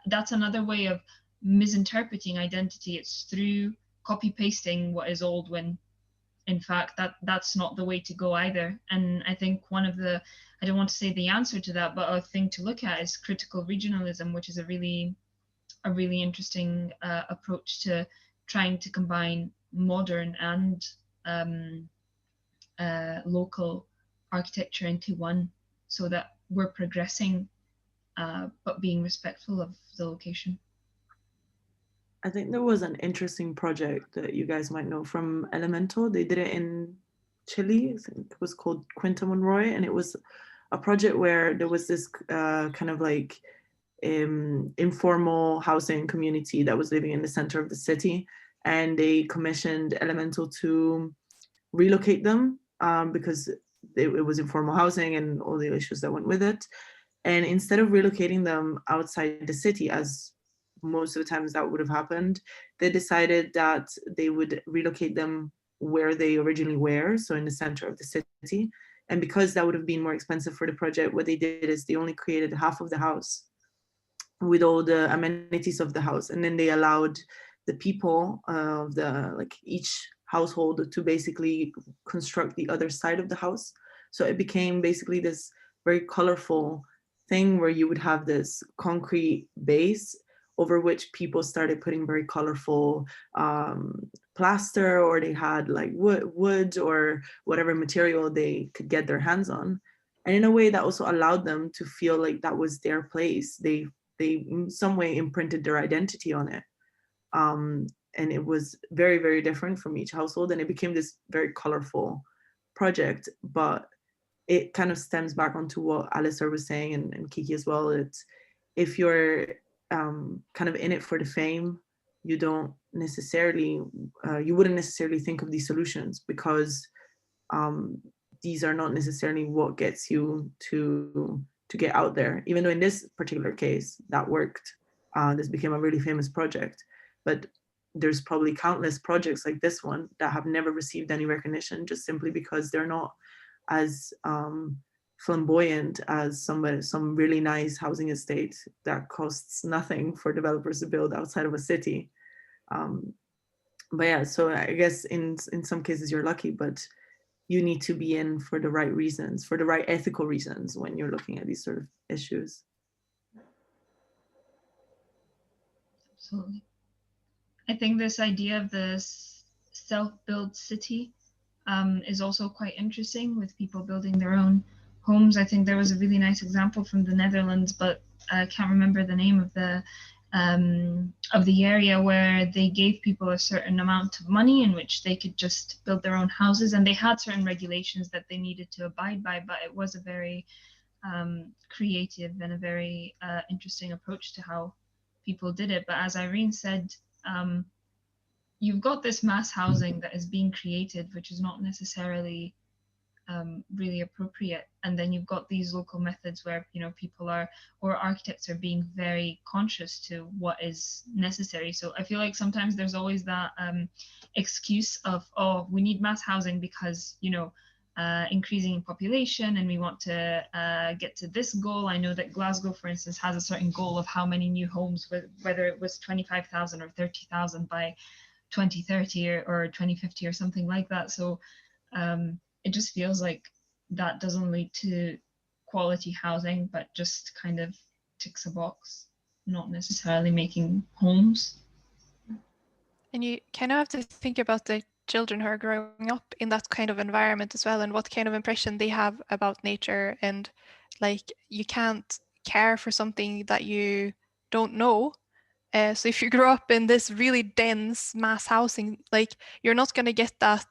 that's another way of misinterpreting identity. It's through copy pasting what is old, when in fact that's not the way to go either. And I think one of the, I don't want to say the answer to that, but a thing to look at is critical regionalism, which is a really interesting approach to trying to combine modern and local architecture into one, so that we're progressing but being respectful of the location. I think there was an interesting project that you guys might know from Elemental. They did it in Chile. I think it was called Quinta Monroy, and it was a project where there was this kind of like informal housing community that was living in the center of the city, and they commissioned Elemental to relocate them because it was informal housing and all the issues that went with it. And instead of relocating them outside the city, as most of the times that would have happened, they decided that they would relocate them where they originally were, so in the center of the city. And because that would have been more expensive for the project, what they did is they only created half of the house with all the amenities of the house, and then they allowed the people of the, like, each household to basically construct the other side of the house. So it became basically this very colorful thing where you would have this concrete base over which people started putting very colorful plaster, or they had like wood or whatever material they could get their hands on. And in a way that also allowed them to feel like that was their place. They in some way imprinted their identity on it. And it was very, very different from each household. And it became this very colorful project, but it kind of stems back onto what Alistair was saying, and Kiki as well. It's, if you're kind of in it for the fame, you don't necessarily, you wouldn't necessarily think of these solutions, because these are not necessarily what gets you to get out there. Even though in this particular case that worked, this became a really famous project. But there's probably countless projects like this one that have never received any recognition, just simply because they're not as flamboyant as some really nice housing estate that costs nothing for developers to build outside of a city. But yeah, so I guess in some cases you're lucky, but you need to be in for the right reasons, for the right ethical reasons when you're looking at these sort of issues. Absolutely. I think this idea of the self-built city is also quite interesting, with people building their own homes. I think there was a really nice example from the Netherlands, but I can't remember the name of the area, where they gave people a certain amount of money in which they could just build their own houses, and they had certain regulations that they needed to abide by, but it was a very creative and a very interesting approach to how people did it. But as Irene said, you've got this mass housing that is being created, which is not necessarily really appropriate. And then you've got these local methods where, you know, people are, or architects are being very conscious to what is necessary. So I feel like sometimes there's always that excuse of, oh, we need mass housing because, you know, increasing in population, and we want to get to this goal. I know that Glasgow, for instance, has a certain goal of how many new homes, whether it was 25,000 or 30,000 by 2030 or 2050 or something like that. So it just feels like that doesn't lead to quality housing, but just kind of ticks a box, not necessarily making homes. And you kind of have to think about the children who are growing up in that kind of environment as well, and what kind of impression they have about nature. And like, you can't care for something that you don't know. So if you grow up in this really dense mass housing, like you're not going to get that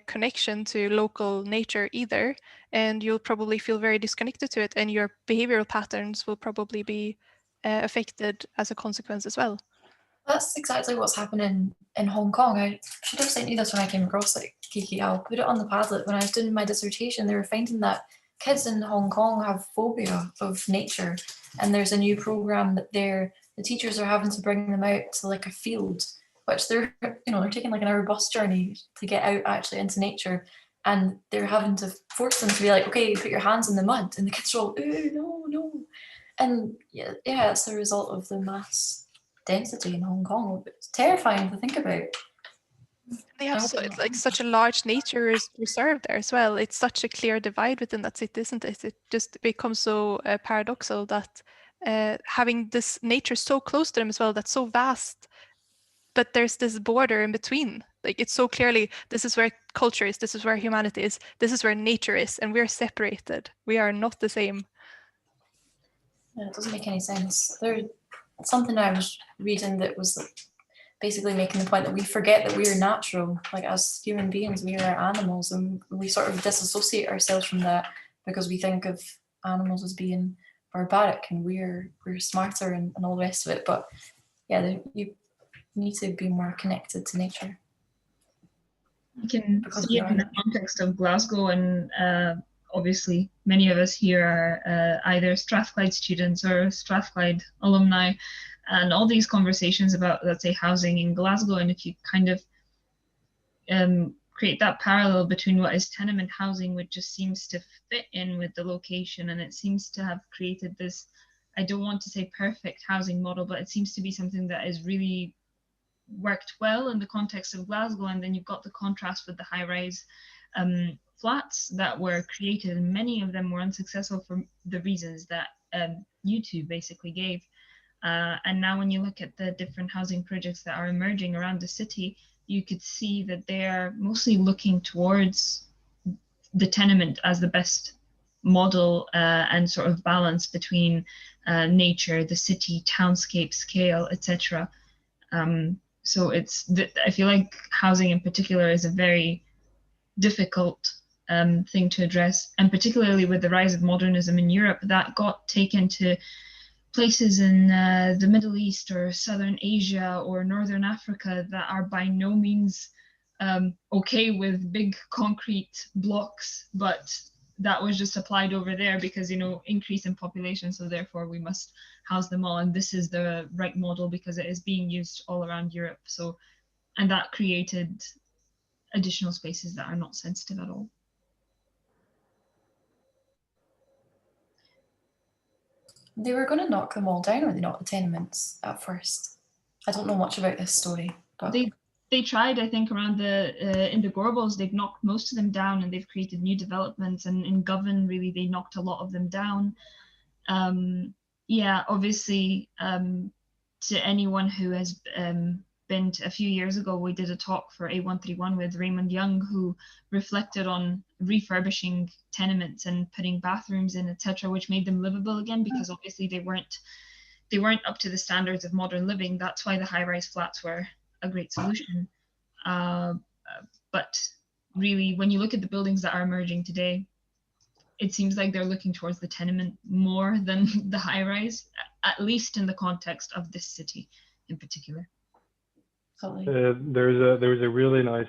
connection to local nature either, and you'll probably feel very disconnected to it, and your behavioral patterns will probably be affected as a consequence as well. That's exactly what's happening in Hong Kong. I should have sent you this when I came across it, Kiki. I'll put it on the Padlet. When I was doing my dissertation, they were finding that kids in Hong Kong have phobia of nature, and there's a new program that the teachers are having to bring them out to like a field, which they're taking like an hour bus journey to get out actually into nature, and they're having to force them to be like, okay, put your hands in the mud, and the kids are all, no, and yeah, it's the result of the mass density in Hong Kong. It's terrifying to think about. They have it's like such a large nature is reserved there as well. It's such a clear divide within that city, isn't it? It just becomes so paradoxical that having this nature so close to them as well, that's so vast, but there's this border in between. Like it's so clearly, this is where culture is, this is where humanity is, this is where nature is, and we're separated. We are not the same. Yeah, it doesn't make any sense. There's something I was reading that was basically making the point that we forget that we are natural. Like as human beings, we are animals, and we sort of disassociate ourselves from that because we think of animals as being barbaric and we're smarter and all the rest of it. But yeah, you need to be more connected to nature. You can see it in the context of Glasgow, and obviously many of us here are either Strathclyde students or Strathclyde alumni, and all these conversations about, let's say, housing in Glasgow, and if you kind of create that parallel between what is tenement housing, which just seems to fit in with the location, and it seems to have created this, I don't want to say perfect housing model, but it seems to be something that is really worked well in the context of Glasgow. And then you've got the contrast with the high-rise flats that were created, and many of them were unsuccessful for the reasons that you two basically gave. And now when you look at the different housing projects that are emerging around the city, you could see that they are mostly looking towards the tenement as the best model and sort of balance between nature, the city, townscape, scale, etc. So I feel like housing in particular is a very difficult thing to address, and particularly with the rise of modernism in Europe, that got taken to places in the Middle East or Southern Asia or Northern Africa that are by no means okay with big concrete blocks, but that was just applied over there because, increase in population, so therefore we must house them all, and this is the right model because it is being used all around Europe. So, and that created additional spaces that are not sensitive at all. They were going to knock them all down, or they knocked the tenements at first. I don't know much about this story. But they tried, I think, around in the Gorbals, they've knocked most of them down, and they've created new developments. And in Govan, really, they knocked a lot of them down. Yeah, obviously, to anyone who has been to, a few years ago, we did a talk for A131 with Raymond Young, who reflected on refurbishing tenements and putting bathrooms in, etc., which made them livable again, because obviously they weren't up to the standards of modern living. That's why the high-rise flats were a great solution. But really, when you look at the buildings that are emerging today, it seems like they're looking towards the tenement more than the high-rise, at least in the context of this city in particular. There's a really nice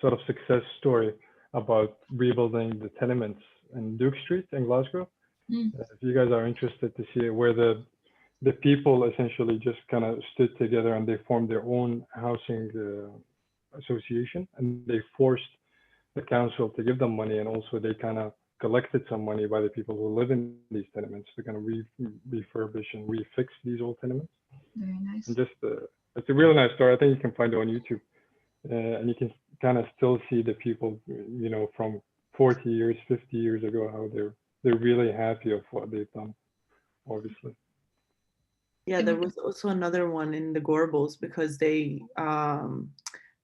sort of success story about rebuilding the tenements in Duke Street in Glasgow. If you guys are interested to see where the people essentially just kind of stood together and they formed their own housing association, and they forced the council to give them money, and also they kind of collected some money by the people who live in these tenements to kind of refurbish and refix these old tenements. Very nice. And just it's a really nice story. I think you can find it on YouTube, and you can kind of still see the people, from 40 years, 50 years ago, how they're really happy of what they've done, obviously. Yeah, there was also another one in the Gorbals, because they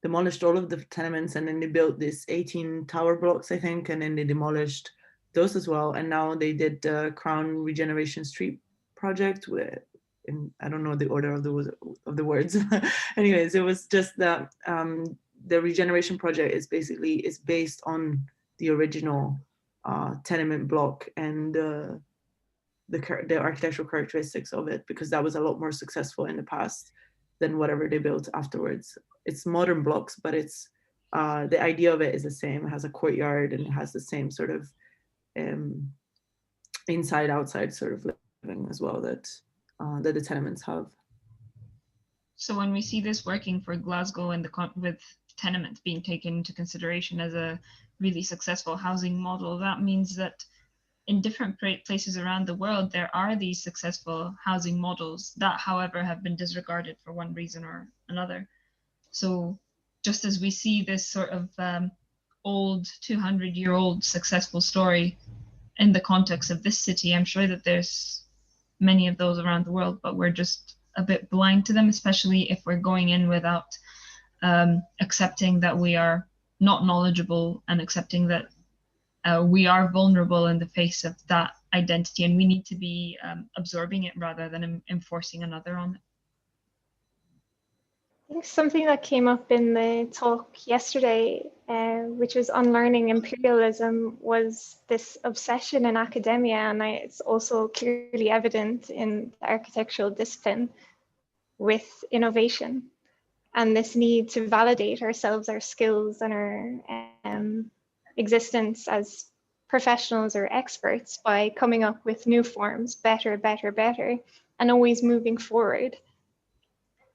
demolished all of the tenements, and then they built this 18 tower blocks, I think, and then they demolished those as well. And now they did the Crown Regeneration Street project I don't know the order of the words. Anyways, it was just that the Regeneration project is based on the original tenement block and the architectural characteristics of it, because that was a lot more successful in the past than whatever they built afterwards. It's modern blocks, but it's the idea of it is the same. It has a courtyard and it has the same sort of inside outside sort of living as well that the tenements have. So when we see this working for Glasgow and with tenements being taken into consideration as a really successful housing model, that means that in different places around the world, there are these successful housing models that, however, have been disregarded for one reason or another. So just as we see this sort of old 200-year-old successful story in the context of this city, I'm sure that there's many of those around the world, but we're just a bit blind to them, especially if we're going in without accepting that we are not knowledgeable and accepting that we are vulnerable in the face of that identity, and we need to be absorbing it rather than enforcing another on it. I think something that came up in the talk yesterday, which was unlearning imperialism, was this obsession in academia, and it's also clearly evident in the architectural discipline, with innovation and this need to validate ourselves, our skills, and our existence as professionals or experts by coming up with new forms, better, and always moving forward.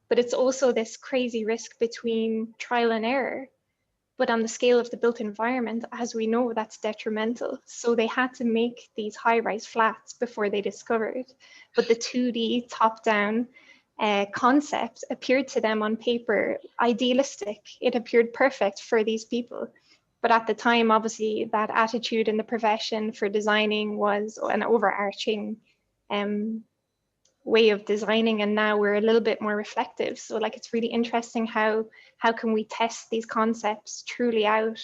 But it's also this crazy risk between trial and error. But on the scale of the built environment, as we know, that's detrimental. So they had to make these high-rise flats before they discovered. But the 2D top-down concept appeared to them on paper idealistic. It appeared perfect for these people. But at the time, obviously, that attitude in the profession for designing was an overarching way of designing, and now we're a little bit more reflective. So like, it's really interesting how can we test these concepts truly out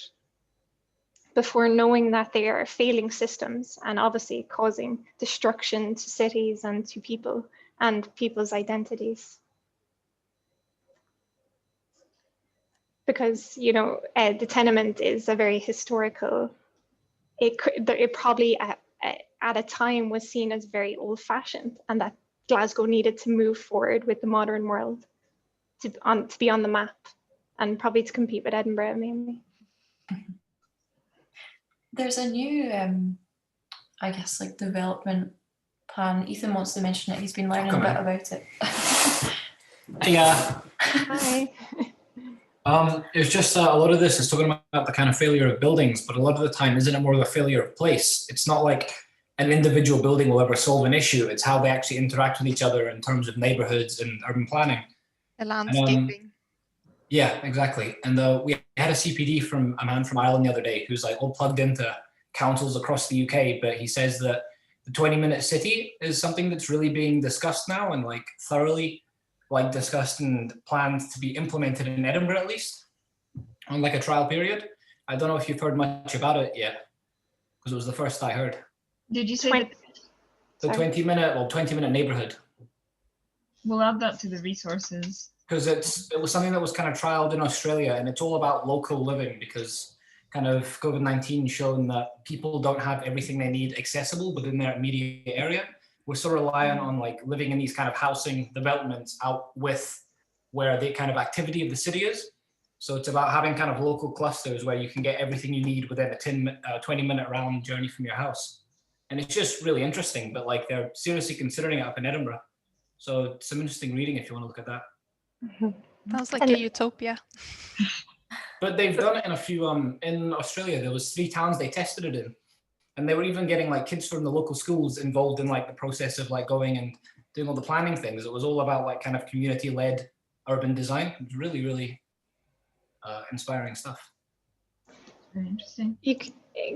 before knowing that they are failing systems and obviously causing destruction to cities and to people and people's identities. Because, you know, the tenement is a very historical, it probably at a time was seen as very old-fashioned, and that Glasgow needed to move forward with the modern world to be on the map, and probably to compete with Edinburgh mainly. There's a new, I guess, like development plan. Ethan wants to mention it. He's been learning a bit about it. Yeah. Hi. It's just a lot of this is talking about the kind of failure of buildings, but a lot of the time, isn't it more of a failure of place? It's not like an individual building will ever solve an issue. It's how they actually interact with each other in terms of neighborhoods and urban planning. The landscaping. Yeah, exactly. And we had a CPD from a man from Ireland the other day who's like all plugged into councils across the UK, but he says that the 20-minute city is something that's really being discussed now and like thoroughly like discussed and planned to be implemented in Edinburgh at least on like a trial period. I don't know if you've heard much about it yet, because it was the first I heard. Did you say that? The 20-minute neighborhood. We'll add that to the resources. Because it was something that was kind of trialed in Australia, and it's all about local living, because kind of COVID-19 shown that people don't have everything they need accessible within their immediate area. We're so reliant on like living in these kind of housing developments out with where the kind of activity of the city is. So it's about having kind of local clusters where you can get everything you need within a 20-minute round journey from your house. And it's just really interesting, but like they're seriously considering it up in Edinburgh. So some interesting reading if you want to look at that. Sounds like a utopia. But they've done it in a few, in Australia, there was 3 towns they tested it in. And they were even getting like kids from the local schools involved in like the process of like going and doing all the planning things. It was all about like kind of community-led urban design. It was really, really inspiring stuff. Very interesting. You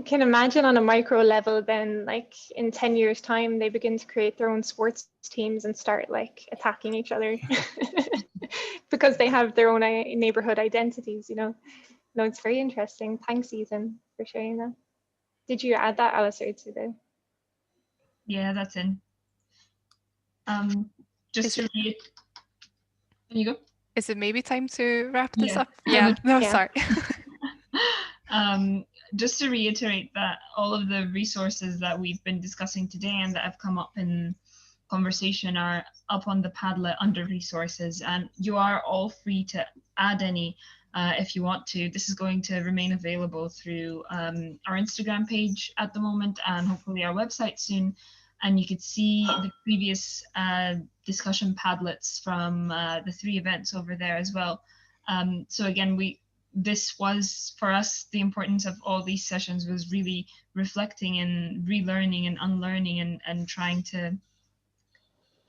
can imagine on a micro level then, like in 10 years time, they begin to create their own sports teams and start like attacking each other because they have their own neighborhood identities, you know. No, it's very interesting. Thanks, Ethan, for sharing that. Did you add that, Alistair, to the? Yeah, that's in. just to read. There you go. Is it maybe time to wrap this Yeah. up? Yeah, no, Yeah. sorry. Just to reiterate that all of the resources that we've been discussing today and that have come up in conversation are up on the Padlet under resources, and you are all free to add any if you want to. This is going to remain available through our Instagram page at the moment and hopefully our website soon. And you could see the previous discussion Padlets from the 3 events over there as well. So again, this was, for us, the importance of all these sessions was really reflecting and relearning and unlearning and trying to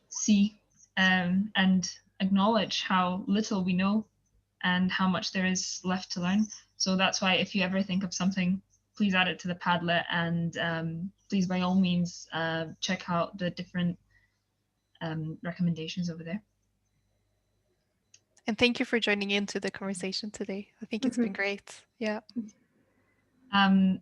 see and acknowledge how little we know and how much there is left to learn. So that's why if you ever think of something, please add it to the Padlet, and please by all means check out the different recommendations over there. And thank you for joining into the conversation today. I think it's been great. Yeah. And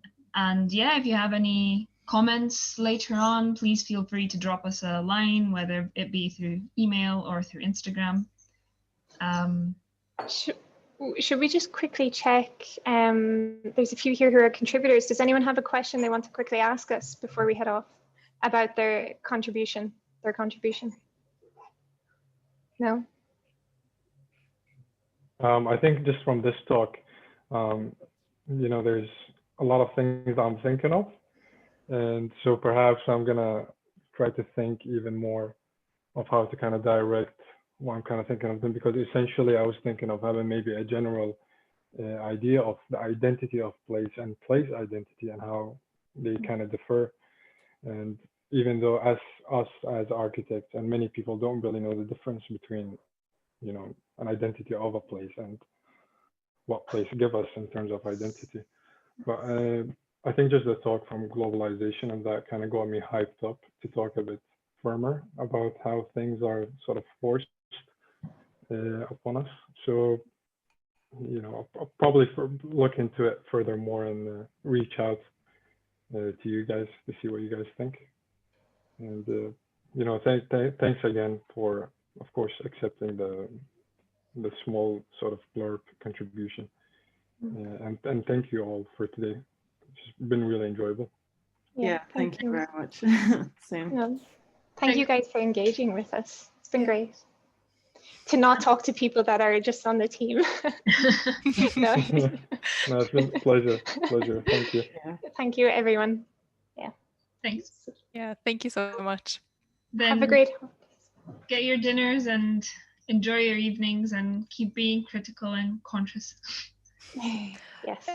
yeah, if you have any comments later on, please feel free to drop us a line, whether it be through email or through Instagram. Should we just quickly check? There's a few here who are contributors. Does anyone have a question they want to quickly ask us before we head off about their contribution? No? I think just from this talk, there's a lot of things I'm thinking of. And so perhaps I'm gonna try to think even more of how to kind of direct what I'm kind of thinking of them, because essentially I was thinking of having maybe a general idea of the identity of place and place identity and how they kind of differ. And even though us as architects and many people don't really know the difference between, an identity of a place and what place give us in terms of identity. But I think just the talk from globalization and that kind of got me hyped up to talk a bit firmer about how things are sort of forced upon us. So, I'll probably look into it furthermore and reach out to you guys to see what you guys think. And, thanks again for, of course, accepting the small sort of blurb contribution. And thank you all for today. It's been really enjoyable. Yeah, thank you very much. Same. No. Thank you guys for engaging with us. It's been great to not talk to people that are just on the team. No, it's been a pleasure. Thank you. Yeah. Thank you, everyone. Yeah. Thanks. Yeah, thank you so much. Then have a great. Get your dinners and enjoy your evenings and keep being critical and conscious. Yes.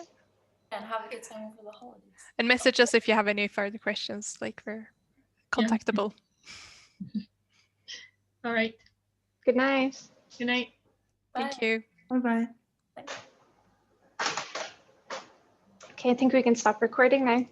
And have a good time for the holidays. And message us if you have any further questions, like we're contactable. All right. Good night. Good night. Bye. Thank you. Bye-bye. Okay, I think we can stop recording now.